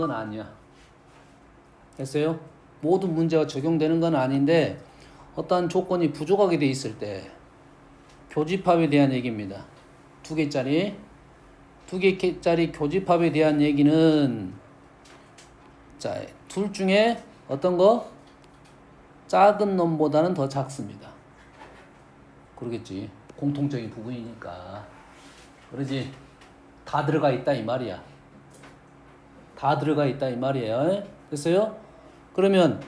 건 아니야. 됐어요? 모든 문제가 적용되는 건 아닌데 어떠한 조건이 부족하게 돼 있을 때 교집합에 대한 얘기입니다. 두 개짜리 교집합에 대한 얘기는 자, 둘 중에 어떤 거? 작은 놈보다는 더 작습니다. 그러겠지. 공통적인 부분이니까. 그러지. 다 들어가 있다 이 말이야. 다 들어가 있다 이 말이에요. 됐어요? 그러면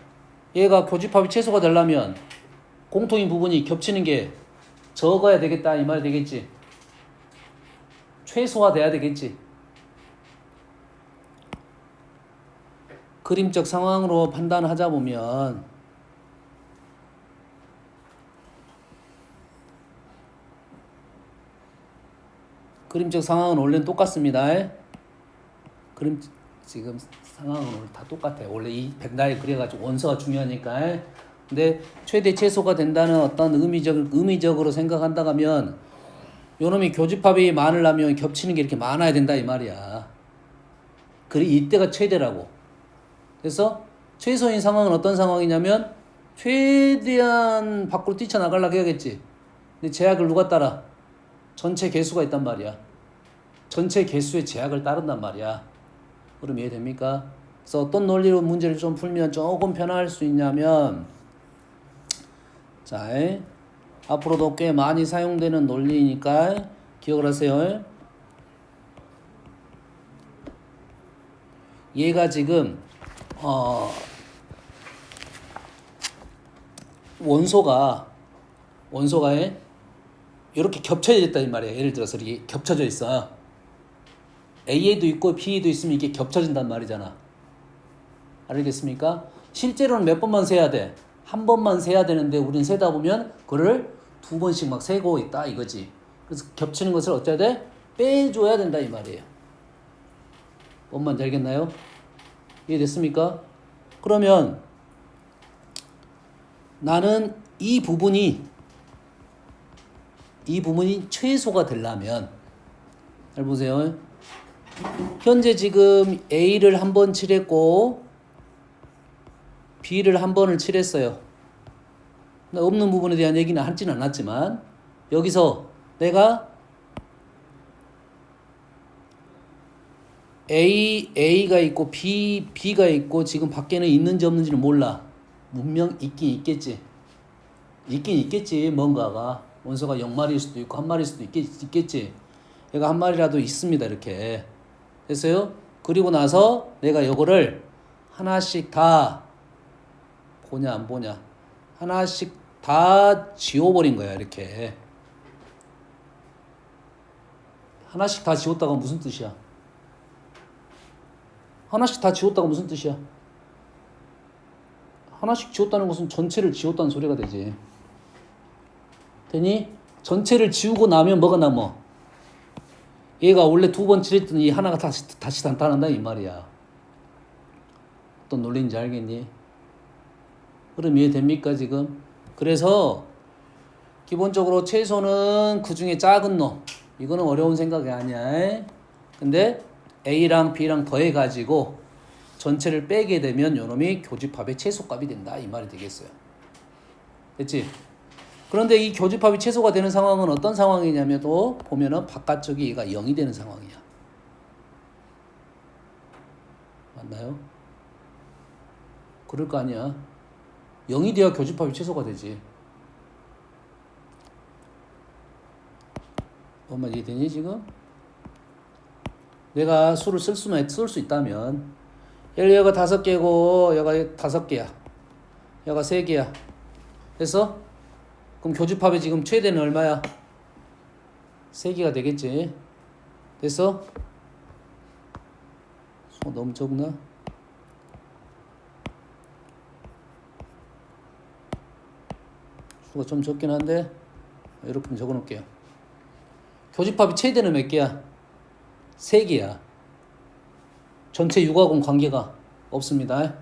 얘가 교집합이 최소가 되려면 공통인 부분이 겹치는 게 적어야 되겠다 이 말이 되겠지. 최소화돼야 되겠지. 그림적 상황으로 판단하자 보면 그림적 상황은 원래는 똑같습니다. 지금 상황은 원래 다 똑같아요. 원래 이 백날 그래가지고 원소가 중요하니까. 근데 최대 최소가 된다는 어떤 의미적으로 생각한다 하면 요놈이 교집합이 많으려면 겹치는 게 이렇게 많아야 된다 이 말이야. 그래 이때가 최대라고. 그래서 최소인 상황은 어떤 상황이냐면 최대한 밖으로 뛰쳐나가려고 해야겠지. 근데 제약을 누가 따라? 전체 개수가 있단 말이야. 전체 개수의 제약을 따른단 말이야. 그럼 이해됩니까? 그래서 어떤 논리로 문제를 좀 풀면 조금 변화할 수 있냐면 자, 앞으로도 꽤 많이 사용되는 논리니까 기억을 하세요. 얘가 지금 원소가 이렇게 겹쳐져 있다 이 말이에요. 예를 들어서 이렇게 겹쳐져 있어. A에도 있고 B에도 있으면 이게 겹쳐진단 말이잖아. 알겠습니까? 실제로는 몇 번만 세야 돼? 한 번만 세야 되는데 우린 세다 보면 그걸 두 번씩 막 세고 있다 이거지. 그래서 겹치는 것을 어째야 돼? 빼줘야 된다 이 말이에요. 뭔 말인지 알겠나요? 이해됐습니까? 그러면 나는 이 부분이 최소가 되려면 잘 보세요. 현재 지금 A를 한 번 칠했고 B를 한 번을 칠했어요. 없는 부분에 대한 얘기는 하지는 않았지만 여기서 내가 A가 있고 B가 있고 지금 밖에는 있는지 없는지는 몰라. 분명 있긴 있겠지. 있긴 있겠지. 뭔가가. 원소가 0마리일 수도 있고 1마리일 수도 있겠지. 얘가 1마리라도 있습니다. 이렇게. 됐어요? 그리고 나서 내가 요거를 하나씩 다 보냐 안 보냐. 하나씩 다 지워버린 거야. 이렇게. 하나씩 다 지웠다가 무슨 뜻이야? 하나씩 다 지웠다가 무슨 뜻이야? 하나씩 지웠다는 것은 전체를 지웠다는 소리가 되지. 되니? 전체를 지우고 나면 뭐가 남어? 얘가 원래 두 번 칠했더니 하나가 다시 나타난다 이 말이야. 어떤 논리인지 알겠니? 그럼 이해됩니까 지금? 그래서 기본적으로 최소는 그 중에 작은 놈. 이거는 어려운 생각이 아니야. 근데 A랑 B랑 더해가지고 전체를 빼게 되면 요놈이 교집합의 최소값이 된다 이 말이 되겠어요. 됐지? 그런데 이 교집합이 최소가 되는 상황은 어떤 상황이냐면 또 보면은 바깥쪽이 얘가 0이 되는 상황이야. 맞나요? 그럴 거 아니야. 0이 돼야 교집합이 최소가 되지. 뭔 말 이해되니 지금? 내가 수를 쓸 수 있다면 얘가 5개고 얘가 5개야. 얘가 3개야. 됐어? 그럼 교집합이 지금 최대는 얼마야? 3개가 되겠지. 됐어? 수가 너무 적나? 수가 좀 적긴 한데 이렇게 적어 놓을게요. 교집합이 최대는 몇 개야? 3개야. 전체 육하고는 관계가 없습니다.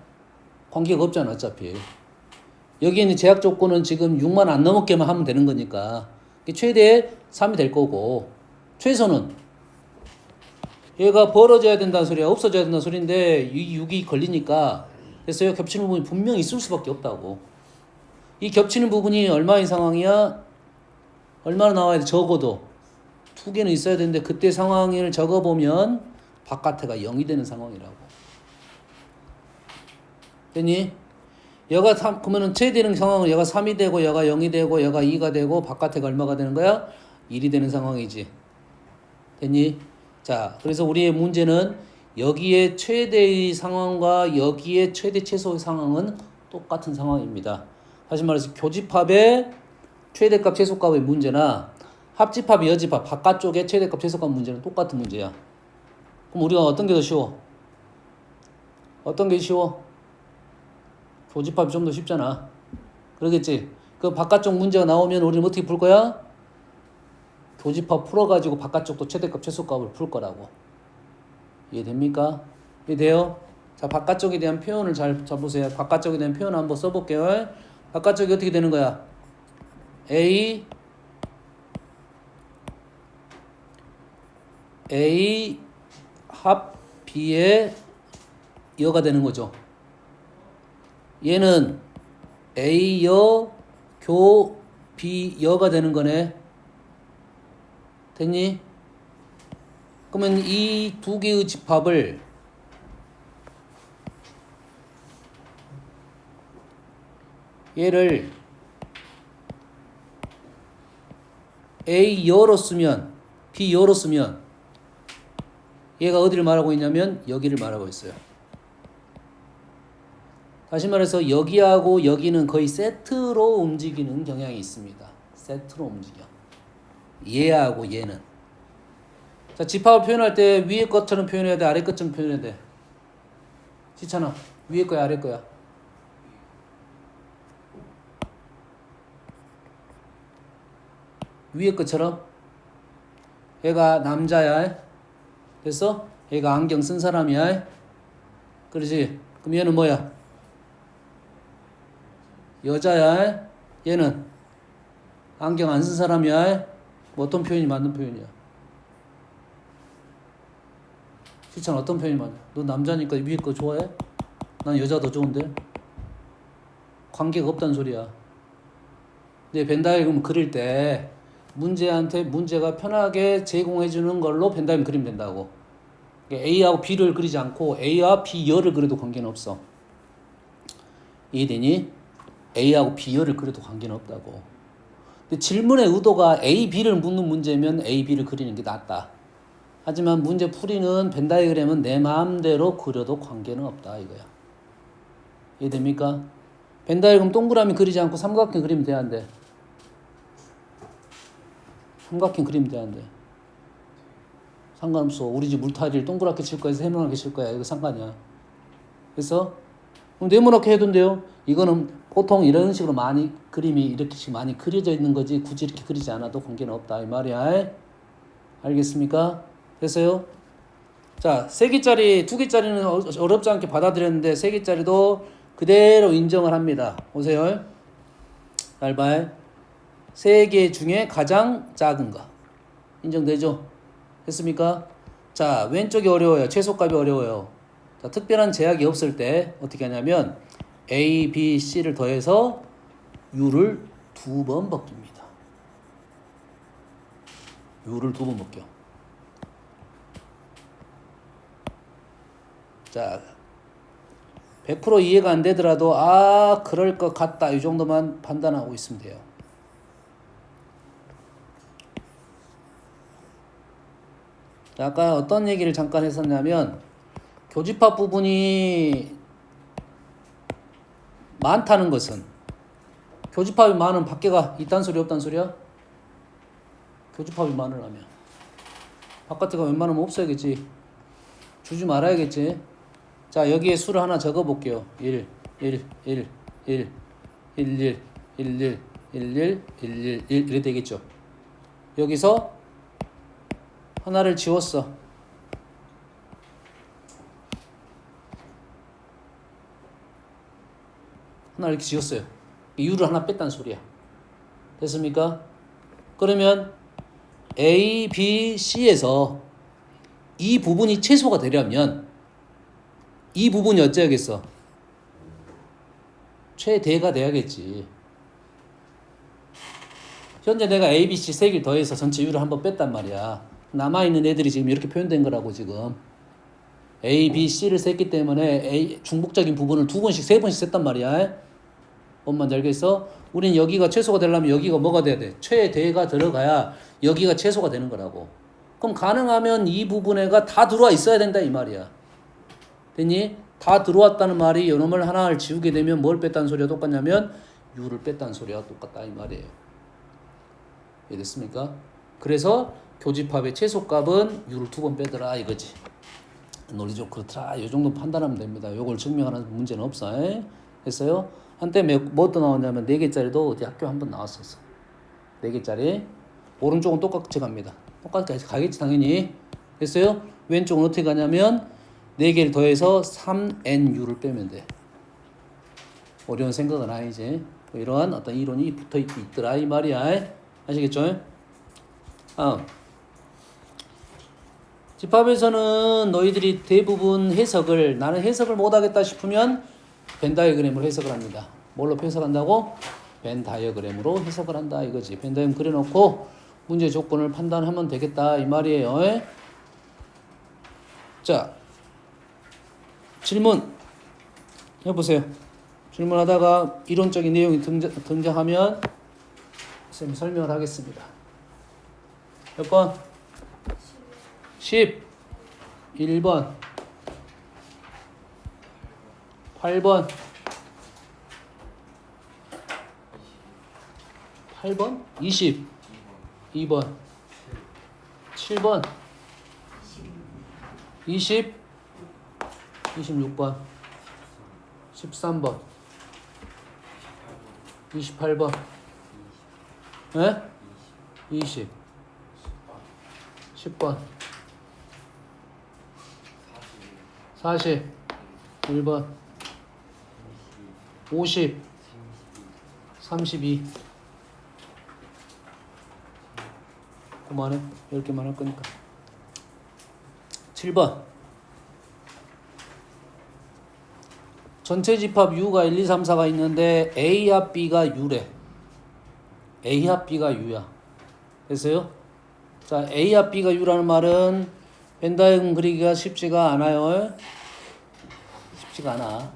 관계가 없잖아 어차피. 여기 있는 제약 조건은 지금 6만 안 넘었게만 하면 되는 거니까 최대 3이 될 거고 최소는 얘가 벌어져야 된다는 소리야, 없어져야 된다는 소리인데 이 6이 걸리니까 그래서 겹치는 부분이 분명히 있을 수밖에 없다고. 이 겹치는 부분이 얼마인 상황이야? 얼마나 나와야 돼? 적어도 2개는 있어야 되는데 그때 상황을 적어보면 바깥에가 0이 되는 상황이라고. 됐니? 여가 3, 그러면은 최대는 상황은 여가 3이 되고 여가 0이 되고 여가 2가 되고 바깥에가 얼마가 되는 거야? 1이 되는 상황이지. 됐니? 자, 그래서 우리의 문제는 여기에 최대의 상황과 여기에 최대 최소의 상황은 똑같은 상황입니다. 다시 말해서 교집합의 최대값 최소값의 문제나 합집합 여집합 바깥쪽의 최대값 최소값 문제는 똑같은 문제야. 그럼 우리가 어떤 게 더 쉬워? 어떤 게 쉬워? 교집합이 좀 더 쉽잖아. 그러겠지? 그 바깥쪽 문제가 나오면 우리는 어떻게 풀 거야? 교집합 풀어가지고 바깥쪽도 최대값 최소값을 풀 거라고. 이해됩니까? 이해돼요? 자, 바깥쪽에 대한 표현을 잘 보세요. 바깥쪽에 대한 표현 한번 써볼게요. 바깥쪽이 어떻게 되는 거야? A 합 B의 여가 되는 거죠. 얘는 A 여 교 B 여가 되는 거네. 됐니? 그러면 이 2개의 집합을 얘를 A 여로 쓰면 B 여로 쓰면 얘가 어디를 말하고 있냐면 여기를 말하고 있어요. 다시 말해서 여기하고 여기는 거의 세트로 움직이는 경향이 있습니다. 세트로 움직여. 얘하고 얘는. 자, 집합을 표현할 때 위에 것처럼 표현해야 돼? 아래 것처럼 표현해야 돼? 지찬아, 위에 거야 아래 거야? 위에 것처럼? 얘가 남자야. 됐어? 얘가 안경 쓴 사람이야. 그렇지? 그럼 얘는 뭐야? 여자야. 얘는 안경 안 쓴 사람이야. 뭐 어떤 표현이 맞는 표현이야? 실찬 어떤 표현이 맞아? 너 남자니까 위에 거 좋아해? 난 여자 더 좋은데? 관계가 없다는 소리야. 근데 벤다이그램 그릴 때 문제한테 문제가 편하게 제공해주는 걸로 벤다이그램 그리면 된다고. A하고 B를 그리지 않고 A와 B열을 그려도 관계는 없어. 이해되니? A하고 B열을 그려도 관계는 없다고. 근데 질문의 의도가 A, B를 묻는 문제면 A, B를 그리는 게 낫다. 하지만 문제 풀이는 벤다이그램은 내 마음대로 그려도 관계는 없다 이거야. 이해됩니까? 벤다이그램 동그라미 그리지 않고 삼각형 그리면 돼, 안 돼? 삼각형 그리면 돼, 안 돼? 상관없어. 우리 집 물타리를 동그랗게 칠 거야, 세모나게 칠 거야. 이거 상관이야. 그래서 네모나게 해둔대요. 이거는 보통 이런 식으로 많이 그림이 이렇게 많이 그려져 있는 거지 굳이 이렇게 그리지 않아도 관계는 없다 이 말이야. 알겠습니까? 됐어요? 자, 3개짜리, 2개짜리는 어렵지 않게 받아들였는데 3개짜리도 그대로 인정을 합니다. 보세요. 잘 봐요. 3개 중에 가장 작은 거. 인정되죠? 됐습니까? 자, 왼쪽이 어려워요. 최소값이 어려워요. 자, 특별한 제약이 없을 때 어떻게 하냐면 A, B, C를 더해서 U를 2번 벗깁니다. U를 2번 벗겨. 자, 100% 이해가 안 되더라도 그럴 것 같다 이 정도만 판단하고 있으면 돼요. 자, 아까 어떤 얘기를 잠깐 했었냐면 교집합 부분이 많다는 것은 교집합이 많은 밖에가 있단 소리 없단 소리야? 교집합이 많으려면 바깥에가 웬만하면 없어야겠지. 주지 말아야겠지. 자, 여기에 수를 하나 적어 볼게요. 1, 1, 1, 1, 1, 1, 1, 1, 1, 1, 1, 1, 1 이래 되겠죠. 여기서 하나를 지웠어. 하나 이렇게 지웠어요. U를 하나 뺐다는 소리야. 됐습니까? 그러면 A, B, C에서 이 부분이 최소가 되려면 이 부분이 어째야겠어? 최대가 돼야겠지. 현재 내가 A, B, C 세 개를 더해서 전체 U를 한번 뺐단 말이야. 남아있는 애들이 지금 이렇게 표현된 거라고 지금. A, B, C를 셌기 때문에 중복적인 부분을 두 번씩, 세 번씩 셌단 말이야. 뭔 말인지 알겠어? 우린 여기가 최소가 되려면 여기가 뭐가 돼야 돼? 최대가 들어가야 여기가 최소가 되는 거라고. 그럼 가능하면 이 부분에가 다 들어와 있어야 된다 이 말이야. 됐니? 다 들어왔다는 말이 요놈을 하나를 지우게 되면 뭘 뺐다는 소리가 똑같냐면 U를 뺐다는 소리가 똑같다 이 말이에요. 이해됐습니까? 그래서 교집합의 최소값은 U를 두 번 빼더라 이거지. 논리적 그렇더라. 이 정도 판단하면 됩니다. 요걸 증명하는 문제는 없어. 했어요? 한때 뭐또 나왔냐면 4개짜리도 어디 학교 한번 나왔었어. 4개짜리. 오른쪽은 똑같이 갑니다. 똑같이 가겠지 당연히. 됐어요? 왼쪽은 어떻게 가냐면 4개를 더해서 3NU를 빼면 돼. 어려운 생각은 아니지. 이러한 어떤 이론이 붙어있더라 이 말이야. 아시겠죠? 집합에서는 너희들이 대부분 해석을 나는 해석을 못하겠다 싶으면 벤 다이어그램으로 해석을 합니다. 뭘로 해석한다고? 벤 다이어그램으로 해석을 한다 이거지. 벤 다이어그램 그려놓고 문제 조건을 판단하면 되겠다 이 말이에요. 자, 질문 해보세요. 질문하다가 이론적인 내용이 등장하면 선생님이 설명을 하겠습니다. 몇 번? 10 1번 8번 8번 20 2번 7번 20 26번 13번 28번 에? 20 10번 40 1번 50 32 그만해 10개만 할 거니까 7번 전체 집합 U가 1, 2, 3, 4가 있는데 A 합 B가 U래. A 합 B가 U야. 됐어요? 자, A 합 B가 U라는 말은 벤 다이어그램 그리기가 쉽지가 않아요. 쉽지가 않아.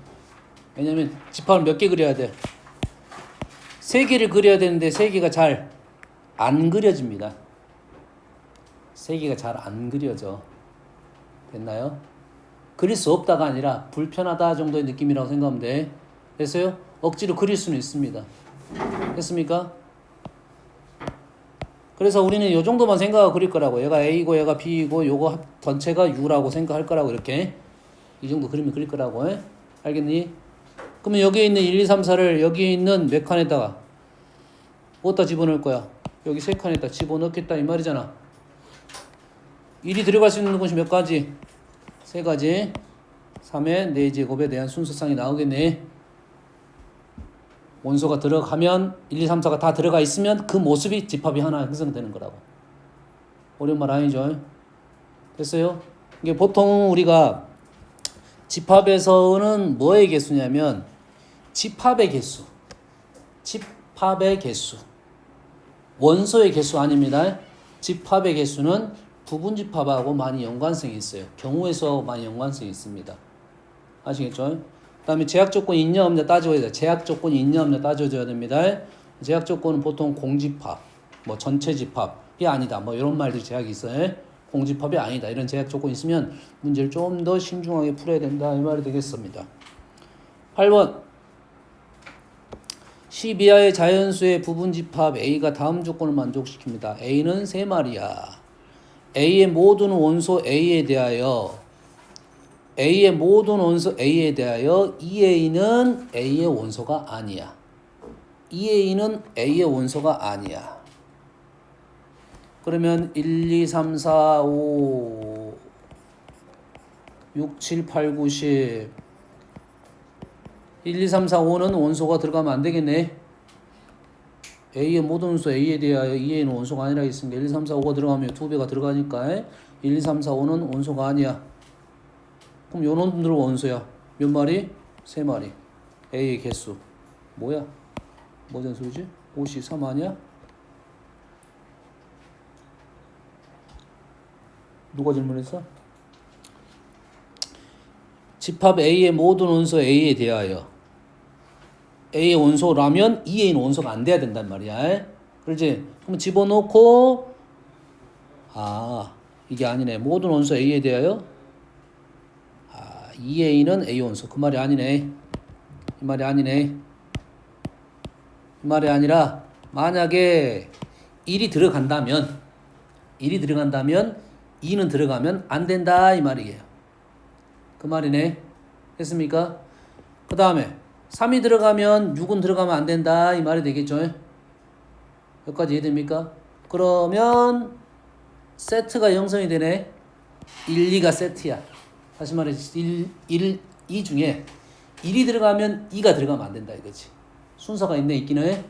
왜냐면 집합을 몇 개 그려야 돼? 3개를 그려야 되는데 3개가 잘 안 그려집니다. 3개가 잘 안 그려져. 됐나요? 그릴 수 없다가 아니라 불편하다 정도의 느낌이라고 생각하면 돼. 됐어요? 억지로 그릴 수는 있습니다. 됐습니까? 그래서 우리는 이 정도만 생각하고 그릴 거라고. 얘가 A고 얘가 B고 요거 전체가 U라고 생각할 거라고 이렇게. 이 정도 그리면 그릴 거라고. 알겠니? 그러면 여기에 있는 1, 2, 3, 4를 여기에 있는 몇 칸에다가 어디다 집어넣을 거야? 여기 3칸에다 집어넣겠다 이 말이잖아. 1이 들어갈 수 있는 곳이 몇 가지? 3가지. 3의 4제곱에 대한 순서상이 나오겠네. 원소가 들어가면 1, 2, 3, 4가 다 들어가 있으면 그 모습이 집합이 하나 형성되는 거라고. 어려운 말 아니죠? 됐어요? 이게 보통 우리가 집합에서는 뭐의 개수냐면 집합의 개수. 집합의 개수. 원소의 개수 아닙니다. 집합의 개수는 부분집합하고 많이 연관성이 있어요. 경우의 수하고 많이 연관성이 있습니다. 아시겠죠? 그 다음에 제약 조건이 있냐 없냐 따져야 돼요. 제약 조건이 있냐 없냐 따져줘야 됩니다. 제약 조건은 보통 공집합, 뭐 전체 집합이 아니다. 뭐 이런 말들이 제약이 있어요. 공집합이 아니다. 이런 제약 조건이 있으면 문제를 좀 더 신중하게 풀어야 된다. 이 말이 되겠습니다. 8번. C 이하의 자연수의 부분집합 A가 다음 조건을 만족시킵니다. A는 3마리야. A의 모든 원소 A에 대하여 A의 모든 원소 A에 대하여 2A는 A의 원소가 아니야. 2A는 A의 원소가 아니야. 그러면 1, 2, 3, 4, 5, 6, 7, 8, 9, 10 1, 2, 3, 4, 5는 원소가 들어가면 안 되겠네. A의 모든 원소 A에 대하여 2A는 원소가 아니라 있으니까 1, 2, 3, 4, 5가 들어가면 2배가 들어가니까 1, 2, 3, 4, 5는 원소가 아니야. 그럼 요 놈들은 원소야. 몇 마리? 3마리. A의 개수. 뭐야? 뭐전 소리지? 53 아니야? 누가 질문했어? 집합 A의 모든 원소 A에 대하여 A의 원소라면 2A는 원소가 안 돼야 된단 말이야. 그렇지? 그럼 집어넣고 이게 아니네. 모든 원소 A에 대하여 2A는 A 원소. 그 말이 아니네. 이 말이 아니네. 이 말이 아니라 만약에 1이 들어간다면 2는 들어가면 안 된다 이 말이에요. 그 말이네. 됐습니까? 그 다음에 3이 들어가면 6은 들어가면 안 된다 이 말이 되겠죠. 여기까지 이해됩니까? 그러면 세트가 형성이 되네. 1, 2가 세트야. 다시 말해서 1, 2 중에 1이 들어가면 2가 들어가면 안 된다 이거지. 순서가 있기는 해.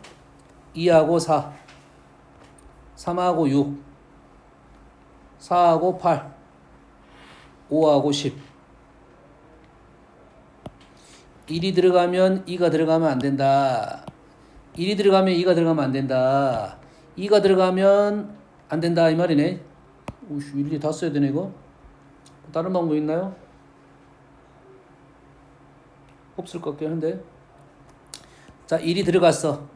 2하고 4, 3하고 6, 4하고 8, 5하고 10. 1이 들어가면 2가 들어가면 안 된다. 1이 들어가면 2가 들어가면 안 된다. 2가 들어가면 안 된다 이 말이네. 오씨, 일일이 다 써야 되네 이거. 다른 방법 있나요? 없을 것 같긴 한데. 자, 1이 들어갔어.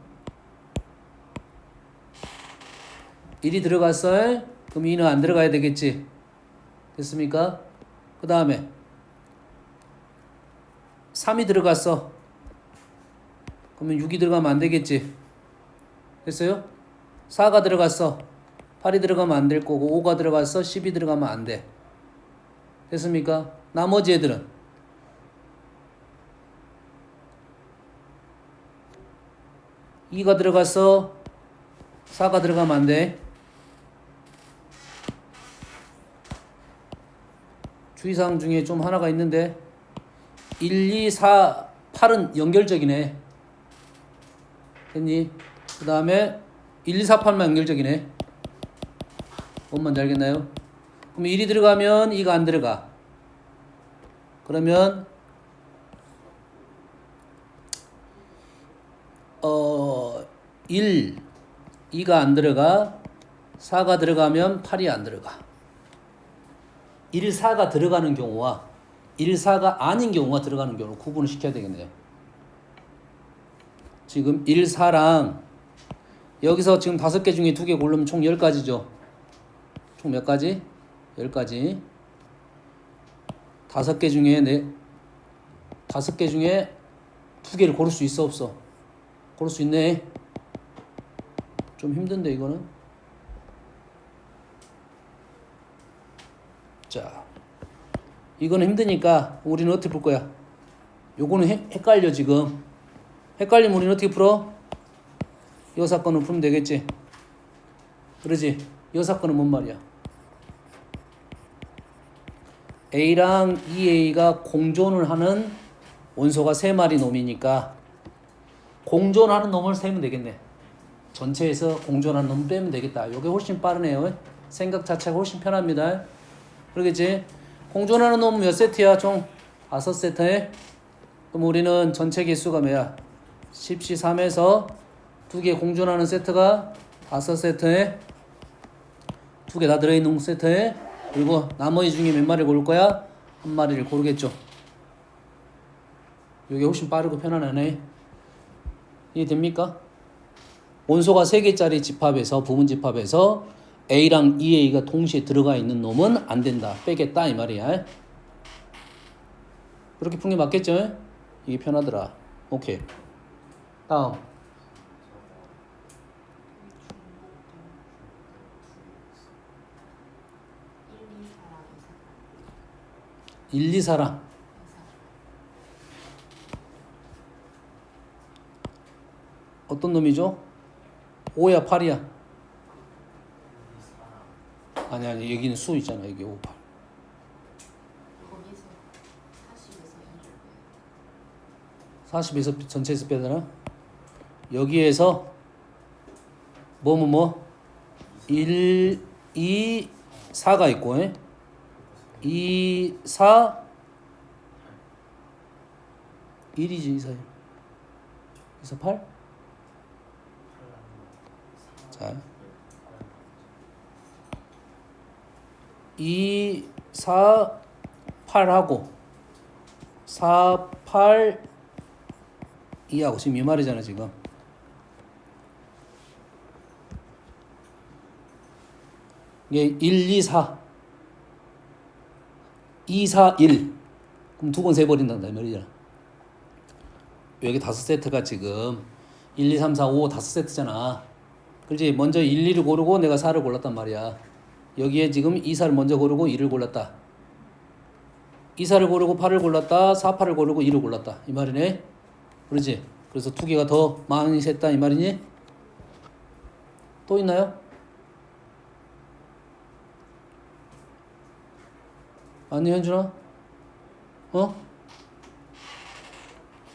1이 들어갔어. 그럼 2는 안 들어가야 되겠지. 됐습니까? 그 다음에 3이 들어갔어. 그러면 6이 들어가면 안 되겠지. 됐어요? 4가 들어갔어. 8이 들어가면 안 될 거고 5가 들어갔어. 10이 들어가면 안 돼. 됐습니까? 나머지 애들은 2가 들어갔어. 4가 들어가면 안 돼. 주의사항 중에 좀 하나가 있는데 1, 2, 4, 8은 연결적이네. 됐니? 그 다음에 1, 2, 4, 8만 연결적이네. 뭔 말인지 알겠나요? 그럼 1이 들어가면 2가 안 들어가. 그러면 1, 2가 안 들어가. 4가 들어가면 8이 안 들어가. 1, 4가 들어가는 경우와 1, 4가 아닌 경우가 들어가는 경우를 구분을 시켜야 되겠네요. 지금 1, 4랑 여기서 지금 5개 중에 2개 고르면 총 10가지죠. 총 몇 가지? 10가지. 5개 중에 5개 중에 2개를 고를 수 있어 없어? 고를 수 있네. 좀 힘든데 이거는. 자, 이거는 힘드니까 우리는 어떻게 풀 거야? 요거는 헷갈려 지금. 헷갈리면 우리는 어떻게 풀어? 이 사건을 풀면 되겠지. 그러지? 이 사건은 뭔 말이야? A랑 2A가 공존을 하는 원소가 3마리 놈이니까 공존하는 놈을 세면 되겠네. 전체에서 공존하는 놈 빼면 되겠다. 이게 훨씬 빠르네요. 생각 자체가 훨씬 편합니다. 그러겠지? 공존하는 놈은 몇 세트야? 총 5세트에. 그럼 우리는 전체 개수가 뭐야? 13에서 2개 공존하는 세트가 5세트에 2개 다 들어있는 세트에 그리고 나머지 중에 몇 마리를 고를 거야? 한 마리를 고르겠죠. 이게 훨씬 빠르고 편안하네. 이해됩니까? 원소가 3개짜리 집합에서 부분 집합에서 A랑 2A가 동시에 들어가 있는 놈은 안 된다. 빼겠다 이 말이야. 그렇게 푼 게 맞겠죠? 이게 편하더라. 오케이. 다음. 1, 2, 4랑 어떤 놈이죠? 5야 8이야? 아니 여기는 수 있잖아. 여기 5, 8. 거기서 40에서 전체에서 빼잖아. 여기에서 뭐 1, 2, 4가 있고 2, 4, 1이지 2, 4, 1. 2, 4, 8? 자, 2, 4, 8하고 4, 8, 2하고 지금 이 말이잖아 지금. 이게 1, 2, 4 2, 4, 1 그럼 두 번 세버린단다 이 말이잖아. 여기 5세트가 지금 1, 2, 3, 4, 5 5세트잖아. 그렇지? 먼저 1, 2를 고르고 내가 4를 골랐단 말이야. 여기에 지금 2, 4를 먼저 고르고 2를 골랐다. 2, 4를 고르고 8을 골랐다. 4, 8을 고르고 2를 골랐다. 이 말이네. 그렇지? 그래서 두 개가 더 많이 셌다 이 말이니? 또 있나요? 아니 현준아?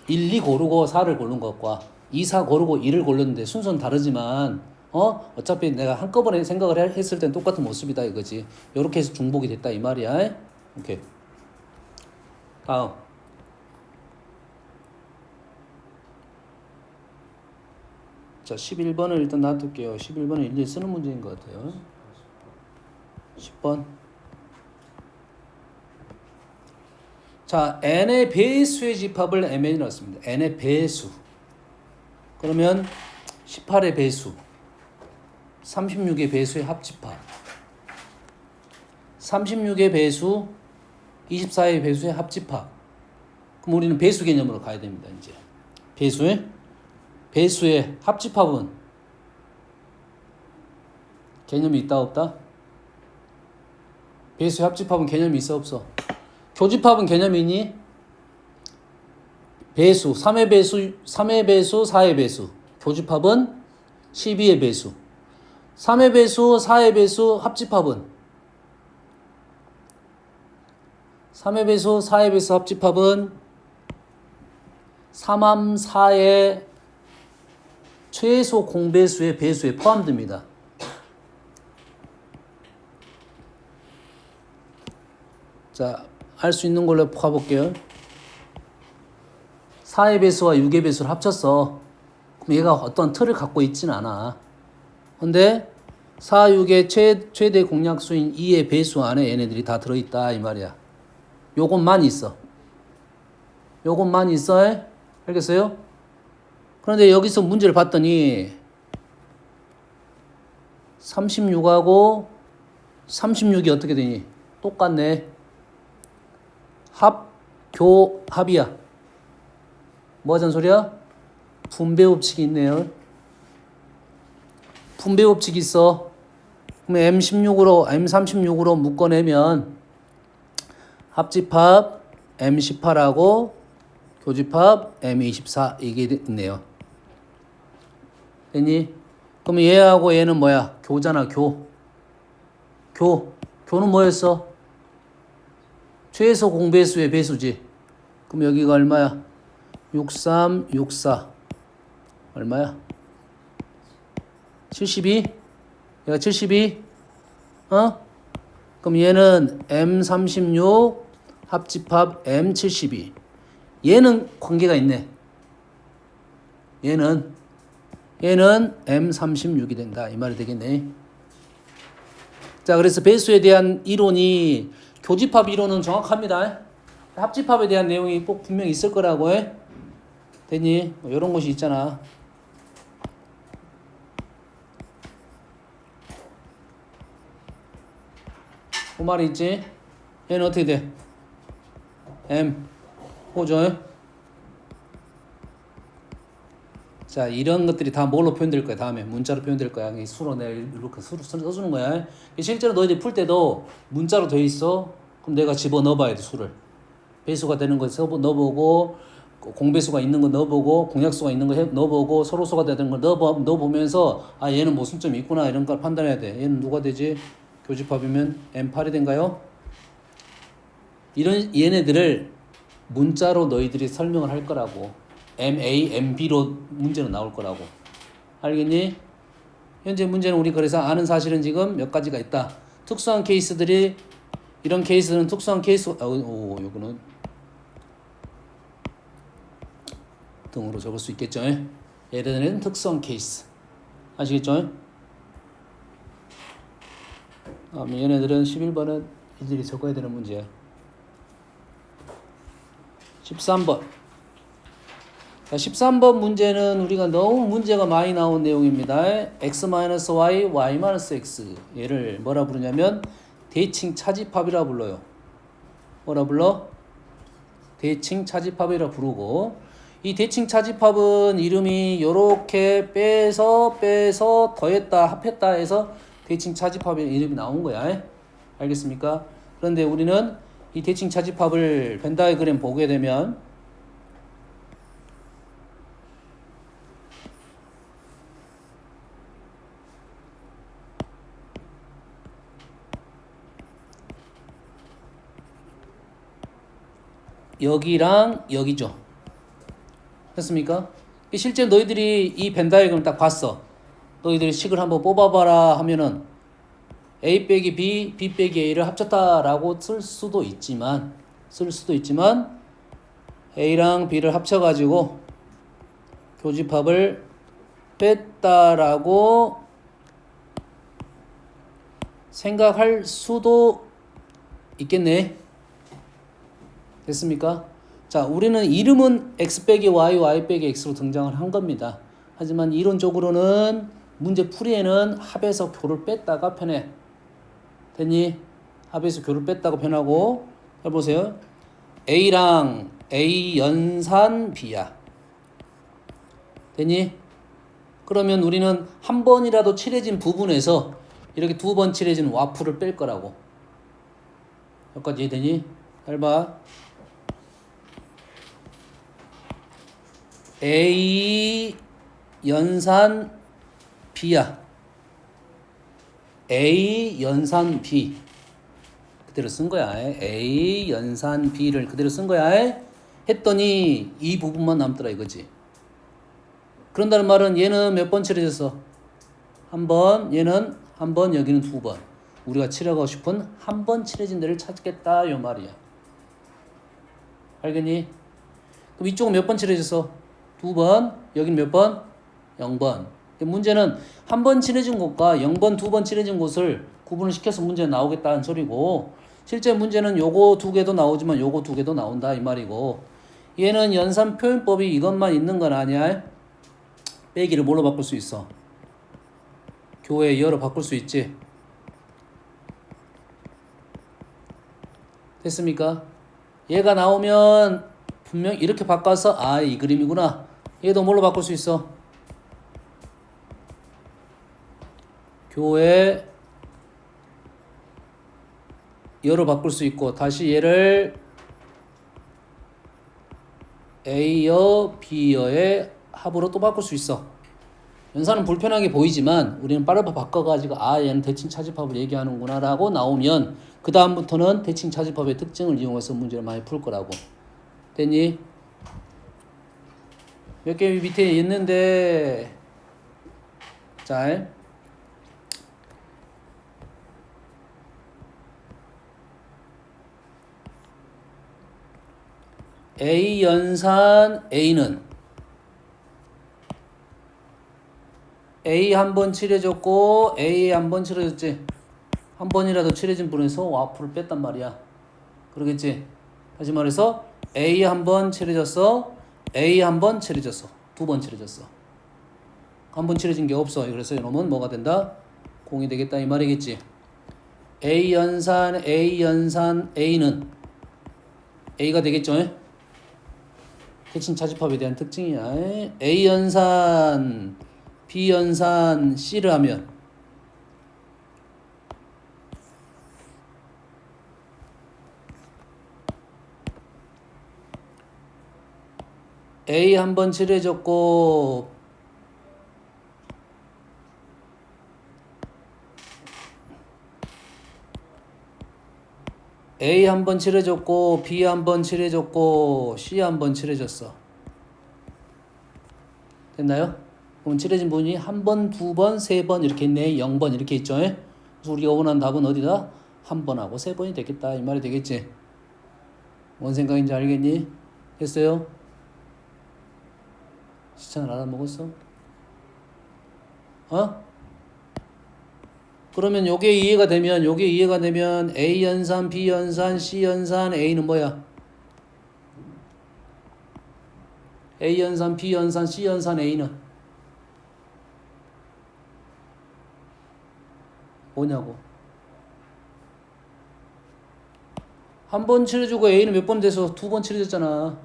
1, 2 고르고 4를 고른 것과 2, 4 고르고 2를 골랐는데 순서는 다르지만 어차피 내가 한꺼번에 생각을 했을 땐 똑같은 모습이다 이거지. 요렇게 해서 중복이 됐다 이 말이야. 오케이. 다음. 자 11번을 일단 놔둘게요. 11번은 일일이 쓰는 문제인 것 같아요. 10번. 자, n의 배수의 집합을 mn이 넣었습니다. n의 배수. 그러면 18의 배수, 36의 배수의 합집합, 36의 배수, 24의 배수의 합집합. 그럼 우리는 배수 개념으로 가야 됩니다. 이제 배수의 합집합은 개념이 있다 없다? 배수의 합집합은 개념이 있어 없어? 교집합은 개념이 있니? 배수, 3의 배수, 3의 배수, 4의 배수. 교집합은 12의 배수. 3의 배수, 4의 배수, 합집합은 3의 배수, 4의 배수 합집합은 3함 4의 최소 공배수의 배수에 포함됩니다. 자, 알 수 있는 걸로 가볼게요. 4의 배수와 6의 배수를 합쳤어. 그럼 얘가 어떤 틀을 갖고 있진 않아. 근데 4, 6의 최대 공약수인 2의 배수 안에 얘네들이 다 들어있다 이 말이야. 요것만 있어. 요것만 있어. 알겠어요? 그런데 여기서 문제를 봤더니 36하고 36이 어떻게 되니? 똑같네. 합이야. 뭐 하자는 소리야? 분배법칙이 있네요. 분배법칙이 있어. 그럼 M36으로 묶어내면 합집합 M18하고 교집합 M24 이게 있네요. 됐니? 그럼 얘하고 얘는 뭐야? 교잖아, 교는 뭐였어? 최소 공배수의 배수지. 그럼 여기가 얼마야? 63, 64. 얼마야? 72? 얘가 72? 그럼 얘는 M36 합집합 M72. 얘는 관계가 있네. 얘는 M36이 된다. 이 말이 되겠네. 자, 그래서 배수에 대한 이론이 교집합 이론은 정확합니다. 합집합에 대한 내용이 꼭 분명히 있을 거라고 해. 됐니? 뭐 이런 것이 있잖아. 그 말이 있지? 얘는 어떻게 돼? M 호죠? 자, 이런 것들이 다 뭘로 표현될 거야? 다음에 문자로 표현될 거야. 수로 내가 이렇게 수로 써주는 거야. 실제로 너희들이 풀 때도 문자로 돼 있어. 그럼 내가 집어 넣어봐야 돼. 수를 배수가 되는 거 넣어보고, 공배수가 있는 거 넣어보고, 공약수가 있는 거 넣어보고, 서로수가 되는 거 넣어보면서 아, 얘는 모순점이 있구나 이런 걸 판단해야 돼. 얘는 누가 되지? 교집합이면 M8이 된가요? 이런 얘네들을 문자로 너희들이 설명을 할 거라고. MA, MB로 문제는 나올 거라고. 알겠니? 현재 문제는 우리 그래서 아는 사실은 지금 몇 가지가 있다. 특수한 케이스들이 이런 케이스는 특수한 케이스. 요거는 등으로 적을 수 있겠죠. 얘네들은 특수한 케이스. 아시겠죠? 얘네들은 11번은 이들이 적어야 되는 문제야. 13번. 자, 13번 문제는 우리가 너무 문제가 많이 나온 내용입니다. x-y, y-x. 얘를 뭐라 부르냐면 대칭 차집합이라 불러요. 뭐라 불러? 대칭 차집합이라 부르고, 이 대칭 차집합은 이름이 요렇게 빼서 더했다 합했다 해서 대칭 차집합의 이름이 나온 거야. 알겠습니까? 그런데 우리는 이 대칭 차집합을 벤 다이어그램 보게 되면 여기랑 여기죠. 됐습니까? 실제 너희들이 이 벤 다이어그램을 딱 봤어. 너희들이 식을 한번 뽑아봐라 하면은 A 빼기 B, B 빼기 A를 합쳤다라고 쓸 수도 있지만 A랑 B를 합쳐가지고 교집합을 뺐다라고 생각할 수도 있겠네. 됐습니까? 자, 우리는 이름은 x 빼기 y, y 빼기 x로 등장을 한 겁니다. 하지만 이론적으로는 문제 풀이에는 합에서 교를 뺐다가 편해. 됐니? 합에서 교를 뺐다가 편하고. 잘 보세요. A랑 A 연산 B야. 됐니? 그러면 우리는 한 번이라도 칠해진 부분에서 이렇게 두 번 칠해진 와플을 뺄 거라고. 여기까지 이해되니? 잘 봐. A 연산 B야. A 연산 B 그대로 쓴 거야. A 연산 B를 그대로 쓴 거야. 했더니 이 부분만 남더라 이거지. 그런다는 말은 얘는 몇 번 칠해졌어? 한 번. 얘는 한 번, 여기는 두 번. 우리가 칠하고 싶은 한 번 칠해진 데를 찾겠다 요 말이야. 알겠니? 그럼 이쪽은 몇 번 칠해졌어? 두 번. 여기는 몇 번? 0번. 문제는 한 번 칠해진 곳과 0번, 두 번 칠해진 곳을 구분을 시켜서 문제 나오겠다는 소리고, 실제 문제는 요거 두 개도 나오지만 요거 두 개도 나온다 이 말이고, 얘는 연산 표현법이 이것만 있는 건 아니야. 빼기를 뭘로 바꿀 수 있어? 교의 여로 바꿀 수 있지. 됐습니까? 얘가 나오면 분명 이렇게 바꿔서 아, 이 그림이구나. 얘도 뭘로 바꿀 수 있어? 교의 여로 바꿀 수 있고, 다시 얘를 A여 B여의 합으로 또 바꿀 수 있어. 연산은 불편하게 보이지만 우리는 빠르게 바꿔가지고 아, 얘는 대칭 차집합을 얘기하는구나 라고 나오면 그 다음부터는 대칭 차집합의 특징을 이용해서 문제를 많이 풀 거라고. 됐니? 몇 개 밑에 있는데, 자, A 연산 A는 A 한 번 칠해줬고 A 한 번 칠해줬지. 한 번이라도 칠해진 분에서 와플을 뺐단 말이야. 그러겠지. 다시 말해서 A 한 번 칠해졌어. A 한 번 칠해졌어. 두 번 칠해졌어. 한 번 칠해진 게 없어. 그래서 이놈은 뭐가 된다? 공이 되겠다 이 말이겠지. A 연산 A는 A가 되겠죠. 대칭 차집합에 대한 특징이야. A 연산 B 연산 C를 하면 A 한 번 칠해줬고 A 한 번 칠해줬고 B 한 번 칠해줬고 C 한 번 칠해줬어. 됐나요? 그럼 칠해진 분이 한 번, 두 번, 세 번 이렇게 있네. 0번 이렇게 있죠. 그래서 우리가 원하는 답은 어디다? 한 번하고 세 번이 되겠다 이 말이 되겠지. 뭔 생각인지 알겠니? 됐어요? 시청을 알아먹었어? 어? 그러면 요게 이해가 되면 A 연산, B 연산, C 연산, A는 뭐야? A 연산, B 연산, C 연산, A는 뭐냐고? 한 번 칠해주고 A는 몇 번 돼서 두 번 칠해졌잖아.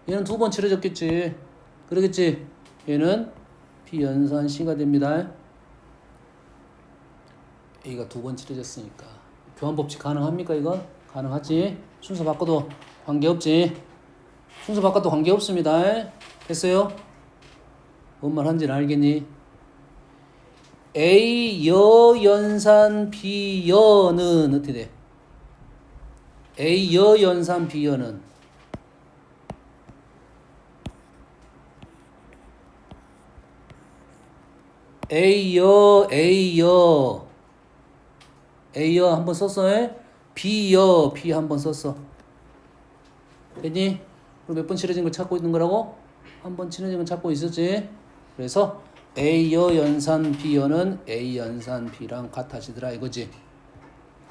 얘는 두 번 칠해졌겠지. 그러겠지? 얘는 B 연산 C가 됩니다. A가 두 번 칠해졌으니까 교환법칙 가능합니까 이거? 가능하지? 순서 바꿔도 관계없지? 순서 바꿔도 관계없습니다. 됐어요? 뭔 말 한지는 알겠니? A 여 연산 B 여는 어떻게 돼? A 여 연산 B 여는 A 여 한번 썼어. B 한번 썼어. 됐니? 그럼 몇 번 칠해진 걸 찾고 있는 거라고? 한 번 칠해진 걸 찾고 있었지. 그래서 A 여 연산 B 여는 A 연산 B랑 같아지더라 이거지.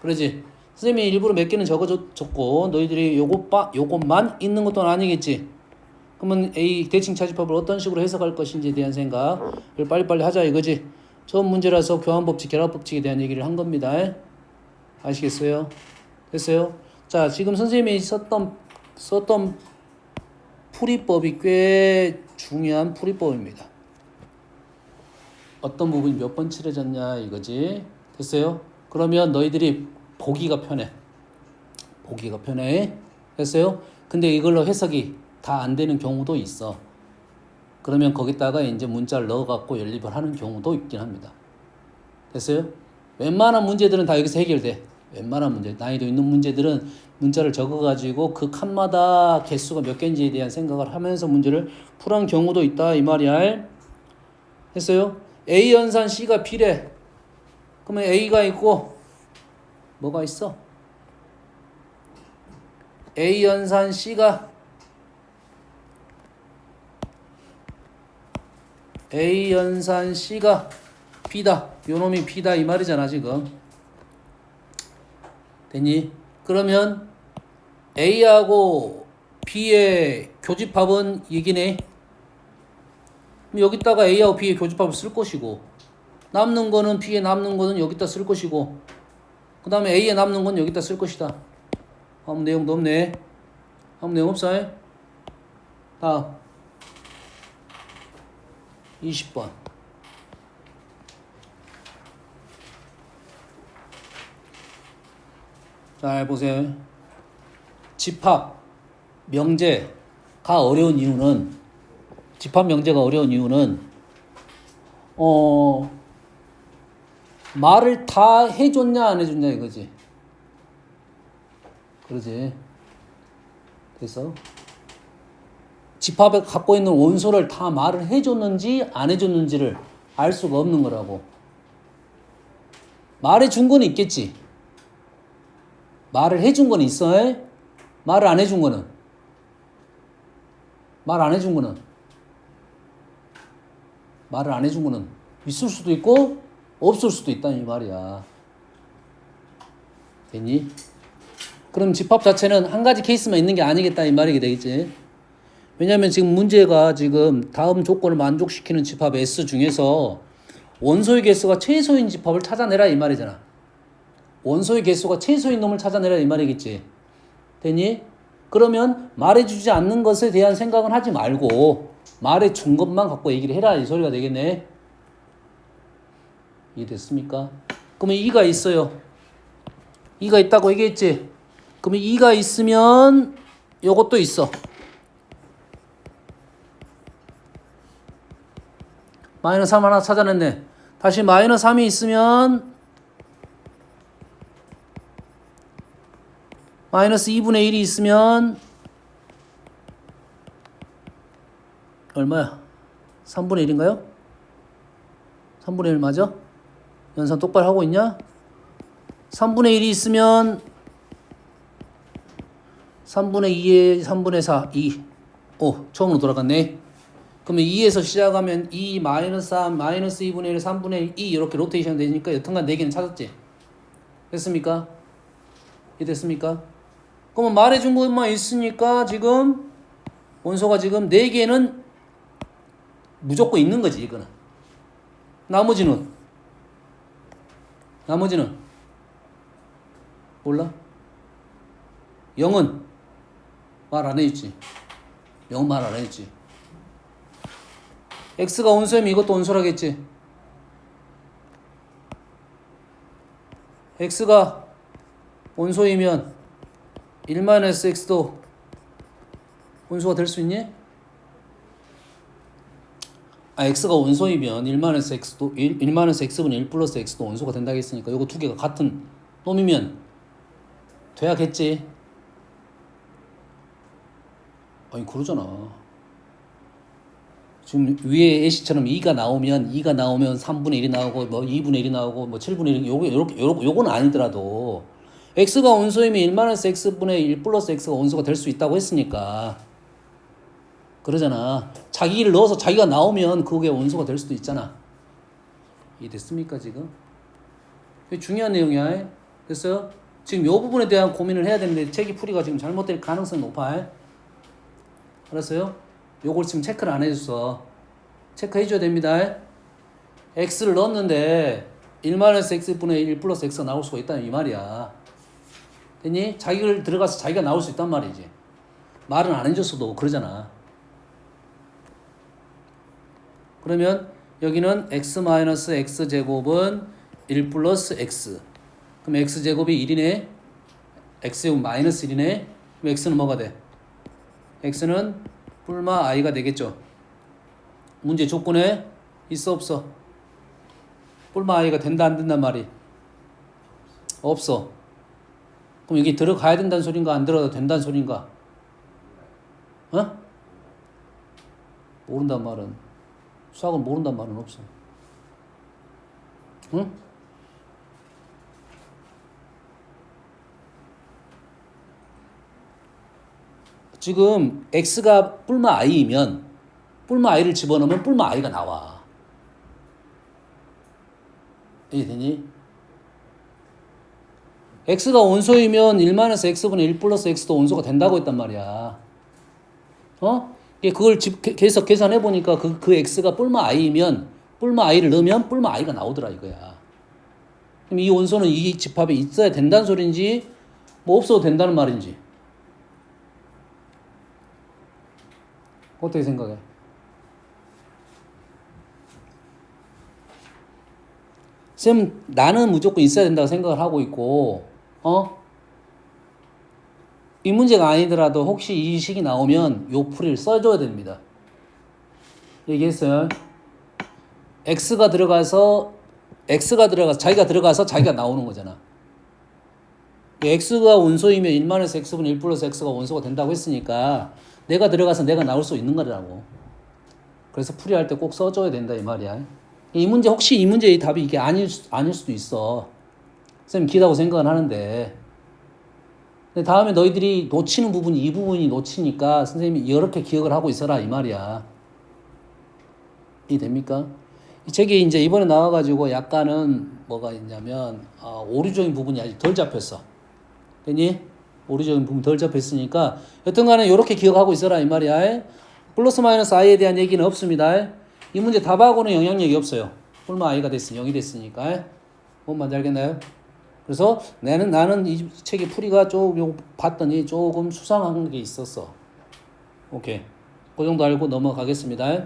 그러지? 선생님이 일부러 몇 개는 적어줬고 너희들이 요것만 있는 것도 아니겠지. 그러면 A 대칭 차집합을 어떤 식으로 해석할 것인지에 대한 생각을 빨리빨리 하자 이거지. 처음 문제라서 교환법칙, 결합법칙에 대한 얘기를 한 겁니다. 아시겠어요? 됐어요? 자, 지금 선생님이 썼던 풀이법이 꽤 중요한 풀이법입니다. 어떤 부분이 몇 번 칠해졌냐 이거지. 됐어요? 그러면 너희들이 보기가 편해. 됐어요? 근데 이걸로 해석이 다 안 되는 경우도 있어. 그러면 거기다가 이제 문자를 넣어갖고 연립을 하는 경우도 있긴 합니다. 됐어요? 웬만한 문제들은 다 여기서 해결돼. 웬만한 문제, 난이도 있는 문제들은 문자를 적어가지고 그 칸마다 개수가 몇 개인지에 대한 생각을 하면서 문제를 풀은 경우도 있다 이 말이야. 됐어요? A 연산 C가 B래. 그러면 A가 있고 뭐가 있어? A 연산 C가 B다. 요놈이 B다 이 말이잖아 지금. 됐니? 그러면 A하고 B의 교집합은 이기네. 여기다가 A하고 B의 교집합을 쓸 것이고 남는 거는 B에 남는 거는 여기다 쓸 것이고 그 다음에 A에 남는 건 여기다 쓸 것이다. 아무 내용도 없네. 아무 내용 없어. 다음 20번. 잘 보세요. 집합 명제가 어려운 이유는 말을 다 해줬냐 안 해줬냐 이거지. 그러지. 그래서 집합에 갖고 있는 원소를 다 말을 해줬는지 안 해줬는지를 알 수가 없는 거라고. 말해준 건 있겠지. 말을 해준 건 있어. 말을 안 해준 거는 있을 수도 있고 없을 수도 있다는 이 말이야. 됐니? 그럼 집합 자체는 한 가지 케이스만 있는 게 아니겠다 이 말이 되겠지. 왜냐하면 지금 문제가 지금 다음 조건을 만족시키는 집합 S 중에서 원소의 개수가 최소인 집합을 찾아내라 이 말이잖아. 원소의 개수가 최소인 놈을 찾아내라 이 말이겠지. 됐니? 그러면 말해주지 않는 것에 대한 생각은 하지 말고 말해준 것만 갖고 얘기를 해라 이 소리가 되겠네. 이해됐습니까? 그러면 2가 있어요. 2가 있다고 얘기했지. 그러면 2가 있으면 요것도 있어. 마이너스 3 하나 찾아냈네. 다시 마이너스 3이 있으면 마이너스 2분의 1이 있으면 얼마야? 3분의 1인가요? 3분의 1 맞아? 연산 똑바로 하고 있냐? 3분의 1이 있으면 3분의 2에 3분의 4, 2. 처음으로 돌아갔네. 그러면 2에서 시작하면 2 마이너스 3 마이너스 2분의 1 3분의 2 이렇게 로테이션 되니까 여튼간 4개는 찾았지. 됐습니까? 이해 됐습니까? 그러면 말해준 것만 있으니까 지금 원소가 지금 4개는 무조건 있는 거지 이거는. 나머지는 몰라? 0은 말 안 해있지. 0은 말 안 해있지. x가 원소이면 이것도 원소라겠지. x가 원소이면 1-x도 원소가 될 수 있니? x가 원소이면 1-x도 1-x분의 1 플러스 x도 원소가 된다고 했으니까 요거 두 개가 같은 놈이면 돼야겠지. 아니 그러잖아. 지금 위에 예시처럼 2가 나오면 3분의 1이 나오고 뭐 2분의 1이 나오고 뭐 7분의 1이 요거는 아니더라도 x가 원소이면 1-x분의 1 플러스 x가 원소가 될 수 있다고 했으니까 그러잖아. 자기를 넣어서 자기가 나오면 그게 원소가 될 수도 있잖아. 이해됐습니까 지금? 이게 중요한 내용이야. 됐어요? 지금 요 부분에 대한 고민을 해야 되는데 책이 풀이가 지금 잘못될 가능성이 높아. 알았어요? 요걸 지금 체크를 안 해줬어. 체크해줘야 됩니다. x를 넣었는데 1-x분의 1 플러스 x가 나올 수가 있다는 이 말이야. 됐니? 자기를 들어가서 자기가 나올 수 있단 말이지. 말은 안 해줬어도 그러잖아. 그러면 여기는 x-x제곱은 1 플러스 x. 그럼 x제곱이 1이네. x제곱 마이너스 1이네. 그럼 x는 뭐가 돼? x는 뿔마 i가 되겠죠. 문제 조건에 있어 없어? 뿔마 i가 된다 안 된단 말이? 없어. 그럼 여기 들어가야 된다는 소린가 안 들어가도 된다는 소린가? 모른단 말은 수학을 모른단 말은 없어. 응? 지금 x가 뿔마 i이면 뿔마 i를 집어넣으면 뿔마 i가 나와. 이해되니? x가 원소이면 1-x분의 1 플러스 x도 원소가 된다고 했단 말이야. 그걸 계산해보니까 그 x가 뿔마 i이면 뿔마 i를 넣으면 뿔마 i가 나오더라 이거야. 그럼 이 원소는 이 집합에 있어야 된다는 소린지 뭐 없어도 된다는 말인지 어떻게 생각해? 쌤 나는 무조건 있어야 된다고 생각을 하고 있고 이 문제가 아니더라도 혹시 이 식이 나오면 요 풀이를 써줘야 됩니다. 얘기했어요. x가 들어가서 자기가 들어가서 자기가 나오는 거잖아. x가 원소이면 1-x분의 1 플러스 x가 원소가 된다고 했으니까 내가 들어가서 내가 나올 수 있는 거라고. 그래서 풀이할 때 꼭 써줘야 된다 이 말이야. 이 문제 혹시 이 문제의 답이 이게 아닐 수도 있어. 쌤 기다고 생각은 하는데 근데 다음에 너희들이 놓치는 부분이 이 부분이 놓치니까 선생님이 이렇게 기억을 하고 있어라 이 말이야. 이해됩니까? 이 책이 이제 이번에 나와가지고 약간은 뭐가 있냐면 오류적인 부분이 아직 덜 잡혔어. 됐니? 오류적인 부분 덜 잡혔으니까 여튼간에 이렇게 기억하고 있어라 이 말이야. 플러스 마이너스 i에 대한 얘기는 없습니다. 이 문제 답하고는 영향력이 없어요. 뿔마 i가 됐으니 0이 됐으니까. 뭔 말인지 알겠나요? 그래서 나는 이 책의 풀이가 좀 봤더니 조금 수상한 게 있었어. 오케이. 그 정도 알고 넘어가겠습니다.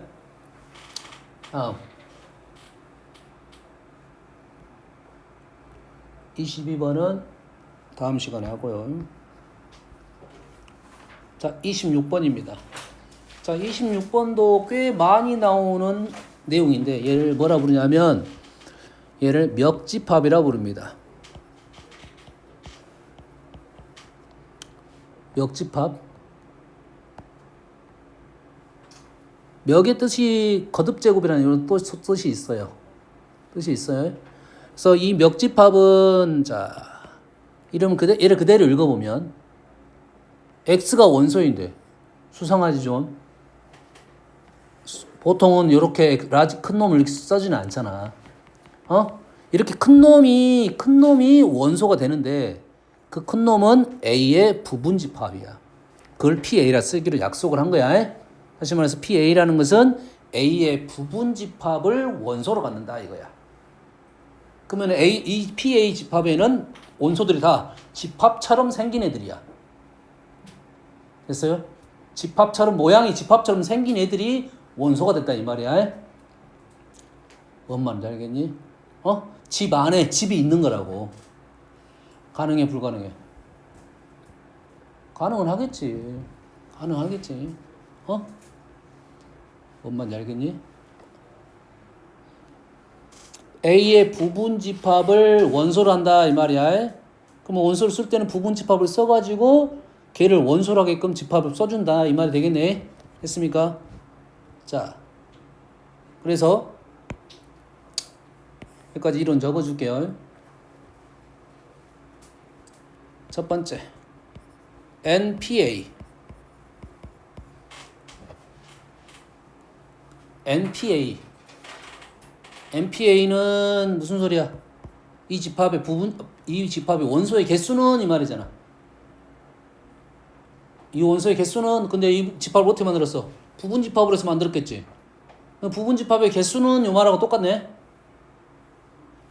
22번은 다음 시간에 하고요. 자, 26번입니다. 자, 26번도 꽤 많이 나오는 내용인데 얘를 뭐라 부르냐면 얘를 멱집합이라 부릅니다. 멱집합. 멱의 뜻이 거듭제곱이라는 이런 뜻이 있어요. 그래서 이 멱집합은 자 이러면 얘를 그대로 읽어보면 x가 원소인데 수상하지 좀. 보통은 이렇게 큰 놈을 이렇게 써지는 않잖아. 이렇게 큰 놈이 원소가 되는데 그 큰 놈은 A의 부분집합이야. 그걸 PA라 쓰기로 약속을 한 거야. 다시 말해서 PA라는 것은 A의 부분집합을 원소로 갖는다 이거야. 그러면 이 PA 집합에는 원소들이 다 집합처럼 생긴 애들이야. 됐어요? 모양이 집합처럼 생긴 애들이 원소가 됐다 이 말이야. 뭔 말인지 알겠니? 집 안에 집이 있는 거라고. 가능해 불가능해? 가능은 하겠지. 가능하겠지. 뭔 말인지 알겠니? A의 부분집합을 원소로 한다 이 말이야. 그러면 원소를 쓸 때는 부분집합을 써가지고 걔를 원소로 하게끔 집합을 써준다 이 말이 되겠네. 됐습니까? 자, 그래서 여기까지 이론 적어줄게요. 첫 번째, NPA. NPA는 무슨 소리야? 이 집합의 원소의 개수는 이 말이잖아. 이 원소의 개수는 근데 이 집합을 어떻게 만들었어? 부분집합으로 해서 만들었겠지. 부분집합의 개수는 이 말하고 똑같네.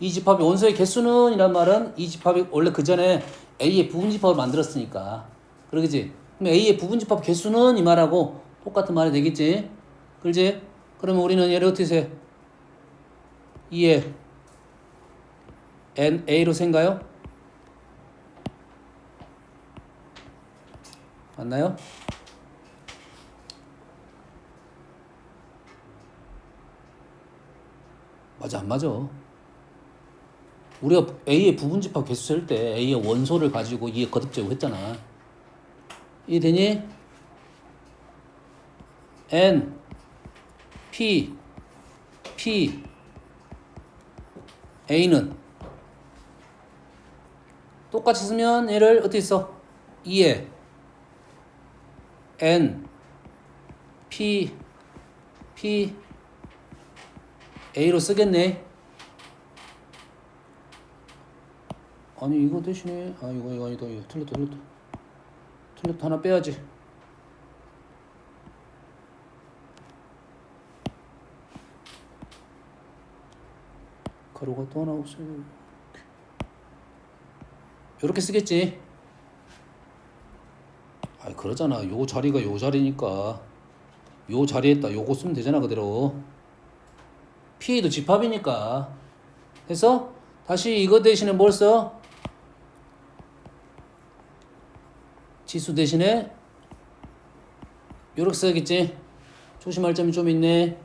이 집합의 원소의 개수는 이란 말은 이 집합이 원래 그 전에 A의 부분집합을 만들었으니까. 그러겠지? 그럼 A의 부분집합 개수는 이 말하고 똑같은 말이 되겠지? 그렇지? 그러면 우리는 얘를 어떻게 해? 2에 NA로 센가요? 맞나요? 맞아 안 맞아? 우리가 A의 부분집합 개수 셀 때 A의 원소를 가지고 2에 거듭제곱 했잖아. 이해되니? N P A는 똑같이 쓰면 얘를 어떻게 써? 2에 N P A로 쓰겠네. 아니 이거 대신에 이거 아니다. 이거 틀렸다. 하나 빼야지. 가루가 또 하나 없어요. 이렇게 쓰겠지. 그러잖아. 요 자리가 요 자리니까 요 자리에다 요거 쓰면 되잖아 그대로. PA도 집합이니까. 해서 다시 이거 대신에 뭘 써? 지수 대신에 요렇게 써야겠지. 조심할 점이 좀 있네.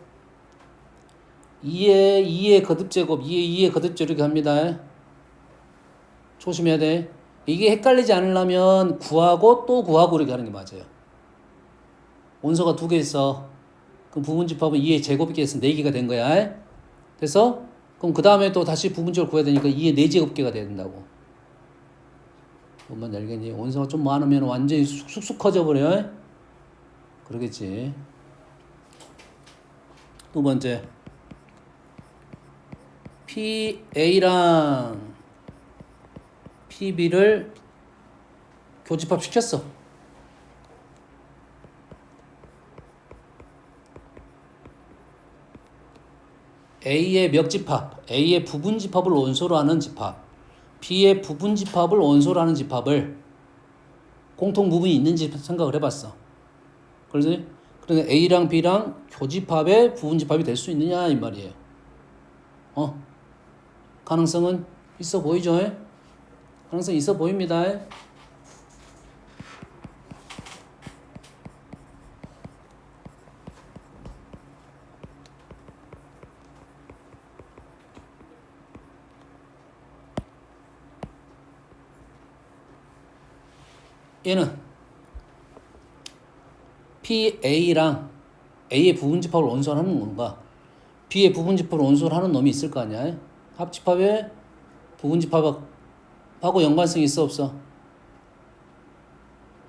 2의 거듭제곱 2의 거듭제곱 이렇게 합니다. 조심해야 돼. 이게 헷갈리지 않으려면 구하고 또 구하고 이렇게 하는 게 맞아요. 원소가 2개 있어. 그럼 부분집합은 2의 제곱이 있어 4개가 된 거야. 됐어? 그럼 그 다음에 또 다시 부분적으로 구해야 되니까 2의 4제곱계가 돼야 된다고. 뭔만 알겠니? 원소가 좀 많으면 완전히 쑥쑥 커져 버려. 그러겠지. 두 번째, PA랑 PB를 교집합 시켰어. A의 멱집합, A의 부분집합을 원소로 하는 집합, B의 부분집합을 원소로 하는 집합을 공통 부분이 있는지 생각을 해봤어. 그래서 그러니까 A랑 B랑 교집합의 부분집합이 될 수 있느냐 이 말이에요. 가능성은 있어 보이죠? 가능성 있어 보입니다. 얘는 PA랑 A의 부분집합을 원소를 하는 건가? B의 부분집합을 원소를 하는 놈이 있을 거 아니야? 합집합에 부분집합 하고 연관성 있어 없어?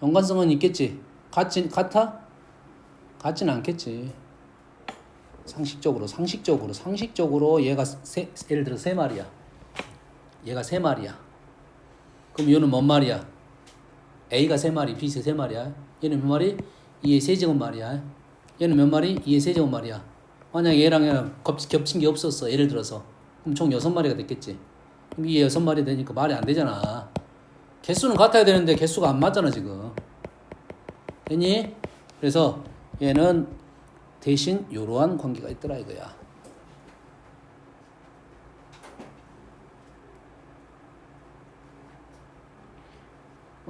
연관성은 있겠지. 같아? 같지는 않겠지. 상식적으로 얘가 예를 들어 세 마리야. 얘가 세 마리야. 그럼 얘는 뭔 말이야? A가 세 마리, B가 세 마리야. 얘는 몇 마리? 2의 세제곱 말이야. 얘는 몇 마리? 2의 세제곱 말이야. 만약 얘랑 얘랑 겹친 게 없었어. 예를 들어서. 그럼 총 6마리가 됐겠지. 그럼 이게 6마리 되니까 말이 안 되잖아. 개수는 같아야 되는데 개수가 안 맞잖아 지금. 됐니? 그래서 얘는 대신 이러한 관계가 있더라 이거야.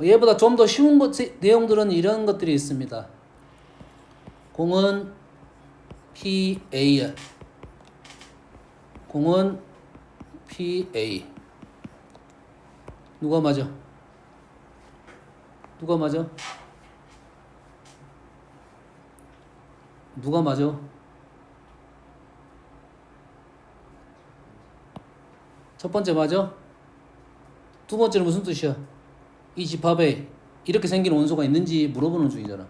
얘보다 좀 더 쉬운 내용들은 이런 것들이 있습니다. 공은 PA야. 공은 PA. 누가 맞아? 누가 맞아? 누가 맞아? 첫 번째 맞아? 두 번째는 무슨 뜻이야? 이 집합에 이렇게 생긴 원소가 있는지 물어보는 중이잖아.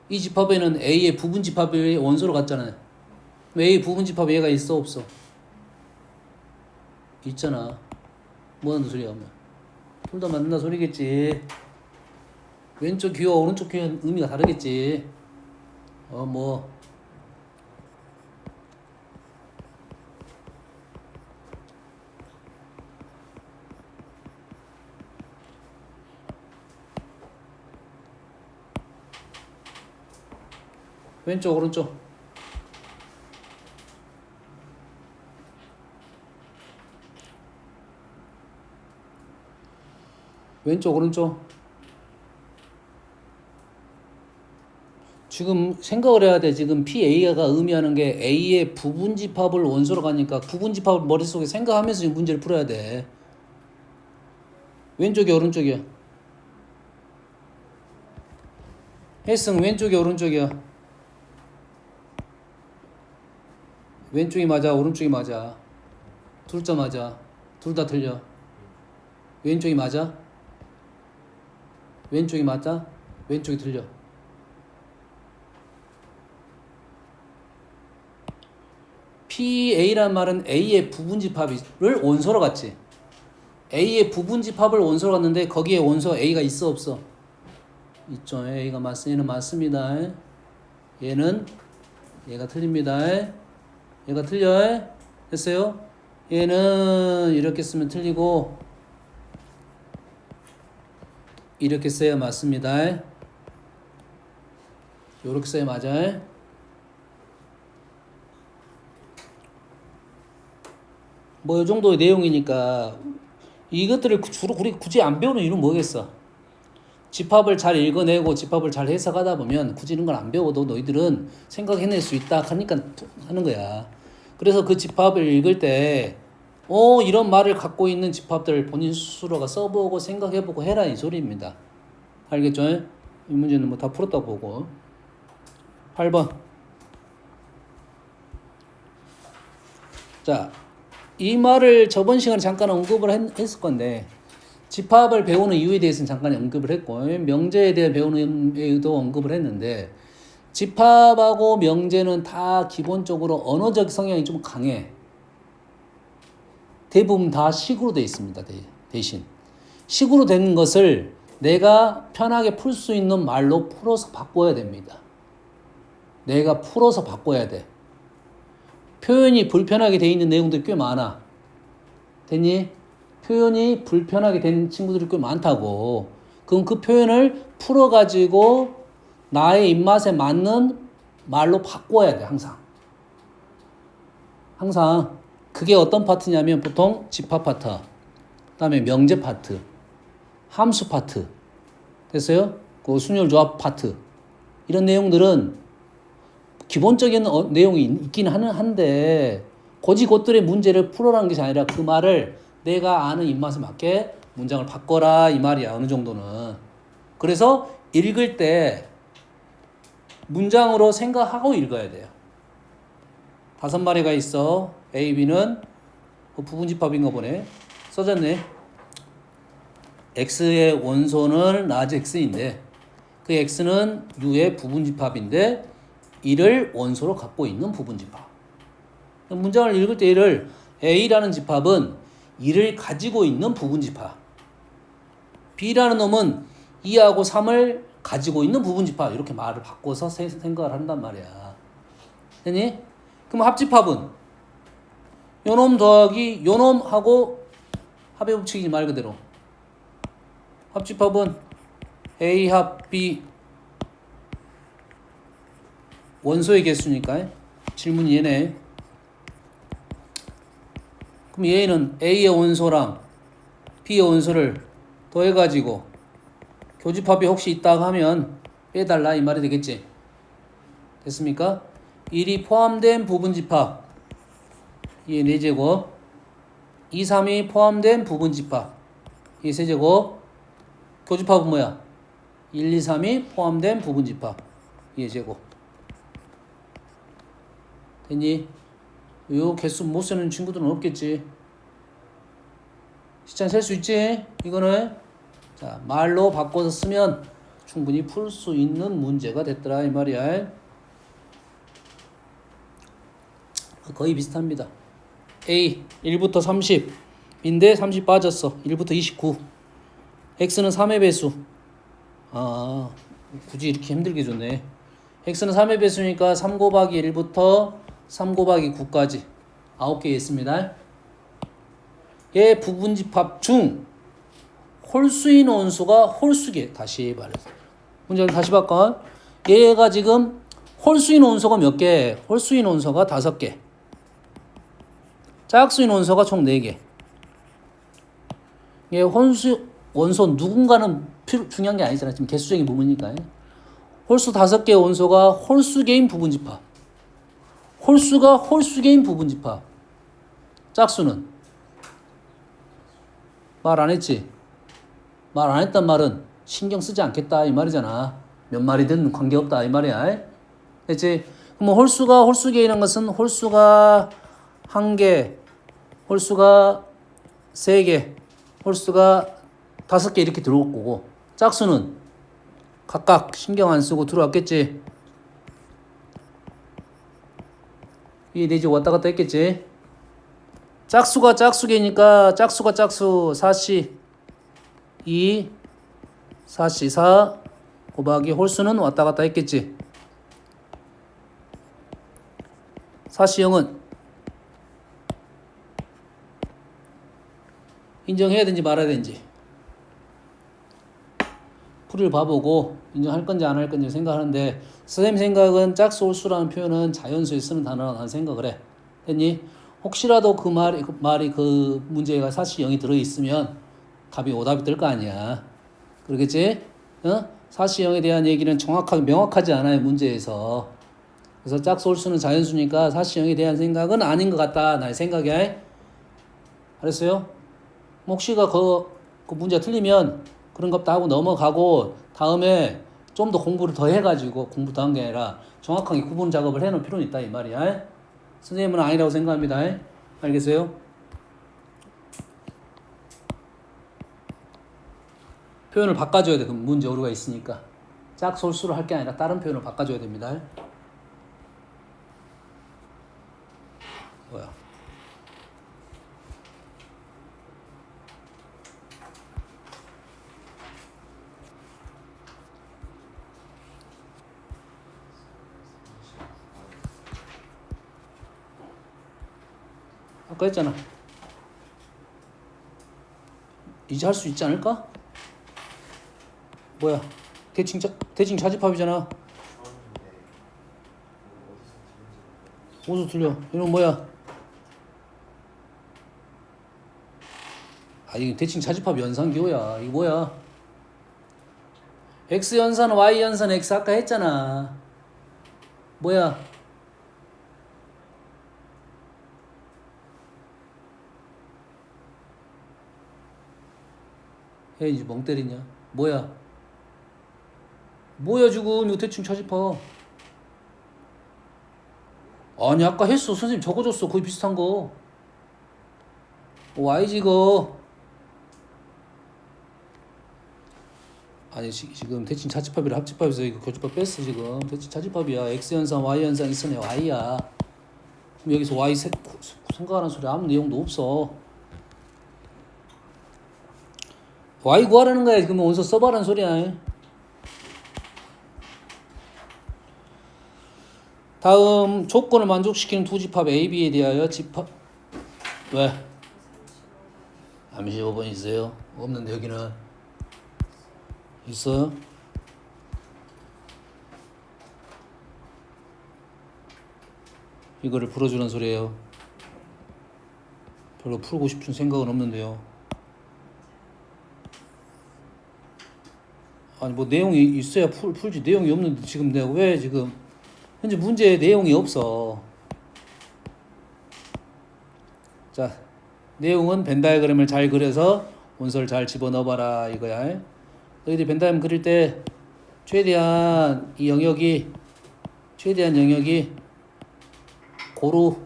이 집합에는 A의 부분 집합이 원소로 같잖아요. A의 부분 집합에 얘가 있어 없어? 있잖아. 뭐 하는 소리야? 둘 다 맞는다 소리겠지. 왼쪽 귀와 오른쪽 귀는 의미가 다르겠지. 왼쪽 오른쪽. 왼쪽 오른쪽. 지금 생각을 해야 돼. 지금 PA가 의미하는 게 A의 부분 집합을 원소로 가니까 부분 집합을 머릿속에 생각하면서 지금 문제를 풀어야 돼. 왼쪽이 오른쪽이야. 혜승 왼쪽이 오른쪽이야. 왼쪽이 맞아 오른쪽이 맞아? 둘 다 맞아. 둘 다 틀려. 왼쪽이 맞아? 왼쪽이 맞다? 왼쪽이 틀려. PA란 말은 A의 부분집합을 원소로 갔지. A의 부분집합을 원소로 갔는데 거기에 원소 A가 있어 없어? 있죠. A가 얘는 맞습니다. 얘가 틀립니다. 얘가 틀려. 됐어요? 얘는 이렇게 쓰면 틀리고 이렇게 써야 맞습니다. 이렇게 써야 맞아. 뭐 이 정도의 내용이니까 이것들을 주로 우리 굳이 안 배우는 이유는 뭐겠어? 집합을 잘 읽어내고 집합을 잘 해석하다 보면 굳이 이런 걸 안 배워도 너희들은 생각해낼 수 있다 하니까 하는 거야. 그래서 그 집합을 읽을 때 이런 말을 갖고 있는 집합들을 본인 스스로가 써보고 생각해보고 해라 이 소리입니다. 알겠죠? 이 문제는 뭐 다 풀었다 보고. 8번. 자, 이 말을 저번 시간에 잠깐 언급을 했을 건데 집합을 배우는 이유에 대해서는 잠깐 언급을 했고 명제에 대해 배우는 이유도 언급을 했는데 집합하고 명제는 다 기본적으로 언어적 성향이 좀 강해. 대부분 다 식으로 되어 있습니다. 대신 식으로 된 것을 내가 편하게 풀 수 있는 말로 풀어서 바꿔야 됩니다. 내가 풀어서 바꿔야 돼. 표현이 불편하게 돼 있는 내용들이 꽤 많아. 됐니? 표현이 불편하게 된 친구들이 꽤 많다고. 그럼 그 표현을 풀어가지고 나의 입맛에 맞는 말로 바꿔야 돼. 항상 그게 어떤 파트냐면 보통 집합 파트, 그 다음에 명제 파트, 함수 파트, 됐어요? 그 순열 조합 파트, 이런 내용들은 기본적인 내용이 있긴 한데 굳이 그것들의 문제를 풀어라는 것이 아니라 그 말을 내가 아는 입맛에 맞게 문장을 바꿔라 이 말이야. 어느 정도는. 그래서 읽을 때 문장으로 생각하고 읽어야 돼요. 5마리가 있어. A, B는 부분집합인가 보네. 써졌네. x의 원소는 라지 x인데 그 x는 u의 부분집합인데 이를 원소로 갖고 있는 부분집합. 문장을 읽을 때 이를 A라는 집합은 이를 가지고 있는 부분집합. B라는 놈은 2하고 3을 가지고 있는 부분집합. 이렇게 말을 바꿔서 생각을 한단 말이야. 됐니? 그럼 합집합은 요놈 더하기 요놈하고 합의 법칙이지 말 그대로. 합집합은 A 합 B 원소의 개수니까 질문이 얘네. 그럼 얘는 A의 원소랑 B의 원소를 더해가지고 교집합이 혹시 있다고 하면 빼달라 이 말이 되겠지. 됐습니까? 1이 포함된 부분집합 얘 4제곱 2, 3이 포함된 부분집합 얘 3제곱 교집합은 뭐야? 1, 2, 3이 포함된 부분집합 얘 제곱 됐니? 요 개수 못 쓰는 친구들은 없겠지. 시간 셀 수 있지? 이거는 자 말로 바꿔서 쓰면 충분히 풀 수 있는 문제가 됐더라 이 말이야. 거의 비슷합니다. A 1부터 30인데 30 빠졌어. 1부터 29. X는 3의 배수. 아 굳이 이렇게 힘들게 줬네. X는 3의 배수니까 3 곱하기 1부터 3 곱하기 9까지 9개 있습니다. 얘 부분집합 중 홀수인 원소가 홀수개. 다시 말해서 문제를 다시 바꿔. 얘가 지금 홀수인 원소가 몇 개? 홀수인 원소가 5개. 짝수인 원소가 총 4개. 얘 홀수 원소 누군가는 중요한 게 아니잖아. 지금 개수적인 부분이니까. 홀수 5개의 원소가 홀수개인 부분집합. 홀수가 홀수개인 부분집합. 짝수는 말 안 했지? 말 안 했단 말은 신경 쓰지 않겠다 이 말이잖아. 몇 마리든 관계없다 이 말이야. 됐지? 그럼 홀수가 홀수개이라는 것은 홀수가 1개, 홀수가 3개, 홀수가 5개 이렇게 들어올 거고 짝수는 각각 신경 안 쓰고 들어왔겠지. 이 내지 왔다 갔다 했겠지. 짝수가 짝수개니까 짝수가 짝수 4씨 2 4씨 4 곱하기 홀수는 왔다 갔다 했겠지. 4씨 0은 인정해야 되는지 말아야 되는지 풀이를 봐보고 인정할 건지 안 할 건지 생각하는데 선생님 생각은 짝수 홀수라는 표현은 자연수에 쓰는 단어라고 생각을 해. 됐니? 혹시라도 그 말이 그 문제가 사실 0이 들어있으면 답이 오답이 될 거 아니야. 그러겠지? 사실 0에 대한 얘기는 정확하게 명확하지 않아요 문제에서. 그래서 짝수 홀수는 자연수니까 사실 0에 대한 생각은 아닌 것 같다 나의 생각이야. 알았어요? 혹시가 그 문제 틀리면 그런 것도 하고 넘어가고 다음에 좀 더 공부를 더 해가지고 공부 더 한 게 아니라 정확하게 구분 작업을 해놓을 필요는 있다 이 말이야. 선생님은 아니라고 생각합니다. 알겠어요? 표현을 바꿔줘야 돼. 그럼 문제 오류가 있으니까. 짝수 홀수를 할 게 아니라 다른 표현을 바꿔줘야 됩니다. 뭐야? 아까 했잖아. 이제 할 수 있지 않을까? 뭐야? 대칭 차집합이잖아. 어디서 틀려? 이건 뭐야? 아, 이거 대칭 차집합 연산기호야. 이거 뭐야? x 연산 y 연산 x 아까 했잖아. 뭐야? 헤이지 멍 때리냐? 뭐야? 뭐야 지금 이거 대충 차집합. 아니 아까 했어. 선생님 적어줬어. 거의 비슷한 거. y지 이거. 아니 지금 대칭 자집합이라 합집합에서 이거 교집합 뺐어 지금. 대칭 자집합이야. x 현상 y 현상 있으네 y야. 그럼 여기서 y 생각하는 소리 아무 내용도 없어. y 구하라는 거야. 그러면 원서 써봐라는 소리야. 다음 조건을 만족시키는 두 집합 A, B에 대하여 집합 왜? 35번 있어요? 없는데 여기는 있어요? 이거를 풀어주는 소리예요. 별로 풀고 싶은 생각은 없는데요. 아니 뭐 내용이 있어야 풀지. 내용이 없는데 지금 내가 왜 지금 현재 문제에 내용이 없어. 자, 내용은 벤 다이어그램을 잘 그려서 원소를 잘 집어넣어봐라 이거야. 너희들 벤 다이어그램 그릴 때 최대한 영역이 고루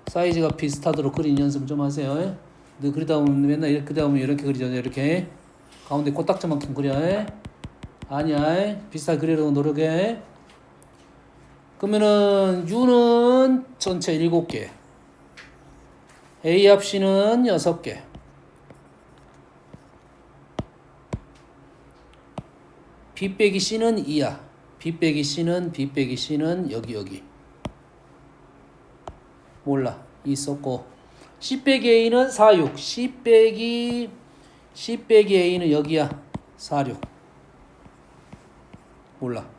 사이즈가 비슷하도록 그리는 연습 좀 하세요. 너 그리다 보면 맨날 이렇게 그리다 보면 이렇게 그리잖아. 이렇게 가운데 코딱지만큼 그려. 아니야. 비슷하게 그리려고 노력해. 그러면은 U는 전체 7개, A 합 C는 6개, B 빼기 C는 2야. B 빼기 C는 여기 몰라. 2 썼고 C 빼기 A는 4, 6. C 빼기 A는 여기야. 4, 6 몰라.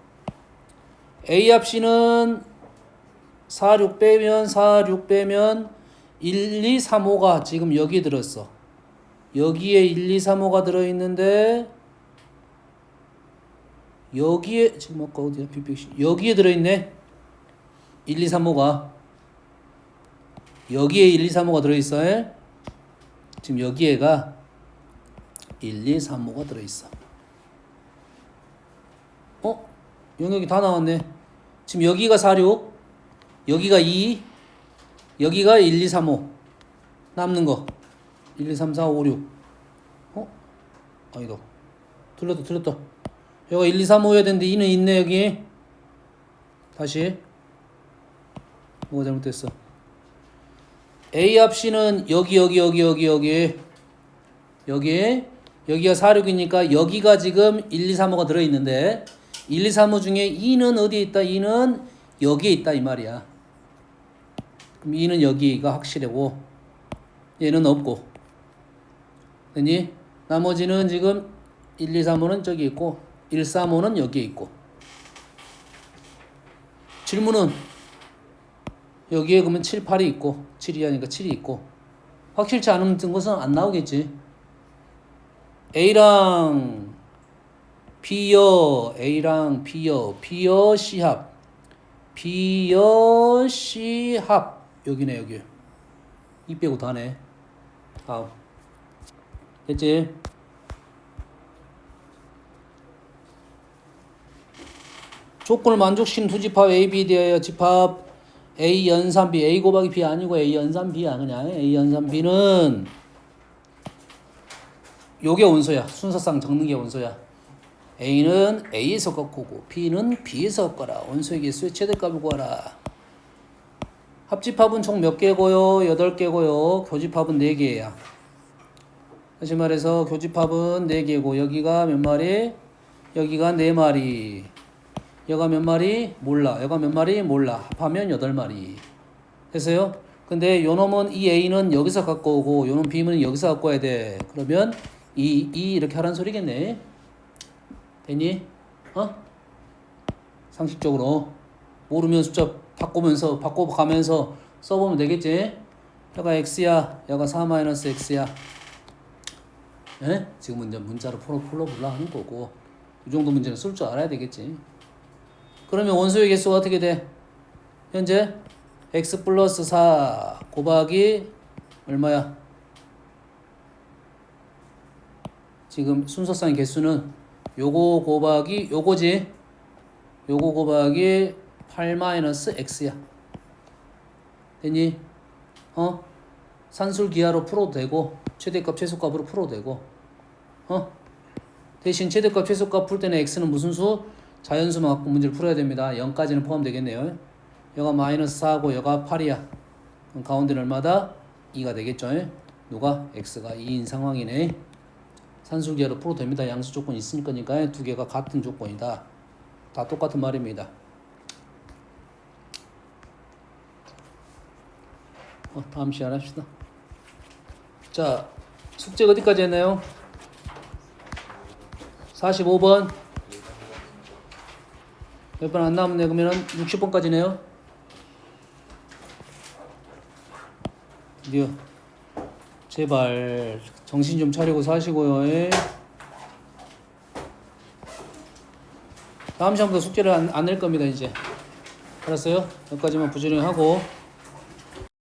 A 합 C는 4, 6 빼면 1, 2, 3, 5가 지금 여기 들었어. 여기에 1, 2, 3, 5가 들어있는데 여기에 지금 아까 어디야? 여기에 들어있네. 1, 2, 3, 5가 여기에 1, 2, 3, 5가 들어있어. 지금 여기에가 1, 2, 3, 5가 들어있어. 영역이 다 나왔네. 지금 여기가 4, 6, 여기가 2, 여기가 1, 2, 3, 5. 남는 거 1, 2, 3, 4, 5, 6. 아니다. 틀렸다. 여기가 1, 2, 3, 5여야 되는데 2는 있네 여기. 다시. 뭐가 잘못됐어? A 합 C는 여기가 4, 6이니까 여기가 지금 1, 2, 3, 5가 들어있는데 1, 2, 3, 5 중에 2는 어디에 있다? 2는 여기에 있다 이 말이야. 그럼 2는 여기가 확실하고 얘는 없고. 됐니? 나머지는 지금 1, 2, 3, 5는 저기 있고 1, 3, 5는 여기에 있고. 질문은 여기에 그러면 7, 8이 있고 7이 하니까 7이 있고. 확실치 않은 것은 안 나오겠지. A랑 B여 C합 여기네 여기. 이 빼고 다네. 다음 됐지? 조건을 만족시키는 두 집합 A, B 대하여 집합 A 연산 B. A 곱하기 B 아니고 A 연산 B야. 그냥 A 연산 B는 요게 원소야. 순서상 적는 게 원소야. A는 A에서 꺾고 B는 B에서 꺾어라. 원소의 개수의 최대값을 구하라. 합집합은 총 몇 개고요? 8개고요. 교집합은 4개야. 다시 말해서 교집합은 4개고 여기가 몇 마리? 여기가 4마리. 여가 몇 마리? 몰라. 여가 몇 마리? 몰라. 합하면 8마리. 됐어요? 근데 요 놈은 이 A는 여기서 갖고 오고 요 놈 B는 여기서 갖고 와야 돼. 그러면 이렇게 하라는 소리겠네. 됐니? 상식적으로 모르면 숫자 바꿔가면서 써보면 되겠지? 여가 x야, 여가 4-x야. 지금은 이제 문자로 풀어보려 하는 거고 이 정도 문제는 쓸 줄 알아야 되겠지. 그러면 원소의 개수가 어떻게 돼? 현재 x 플러스 4 곱하기 얼마야? 지금 순서상의 개수는 요거 곱하기 요거지. 요거 곱하기 8-x야. 됐니? 산술 기하로 풀어도 되고 최대값 최소값으로 풀어도 되고 대신 최대값 최소값 풀 때는 x는 무슨 수? 자연수만 갖고 문제를 풀어야 됩니다. 0까지는 포함되겠네요. 여가 마이너스 4하고 여가 8이야. 그럼 가운데는 얼마다? 2가 되겠죠. 누가? x가 2인 상황이네. 산술기하로 풀어도 됩니다. 양수 조건이 있으니까 두 개가 같은 조건이다. 다 똑같은 말입니다. 다음 시간 합시다. 자, 숙제 어디까지 했나요? 45번. 몇 번 안 남았네. 그러면 60번까지네요. 드디어 제발 정신 좀 차리고 사시고요. 다음 시간부터 숙제를 안 낼 겁니다. 이제 알았어요? 여기까지만 부지런히 하고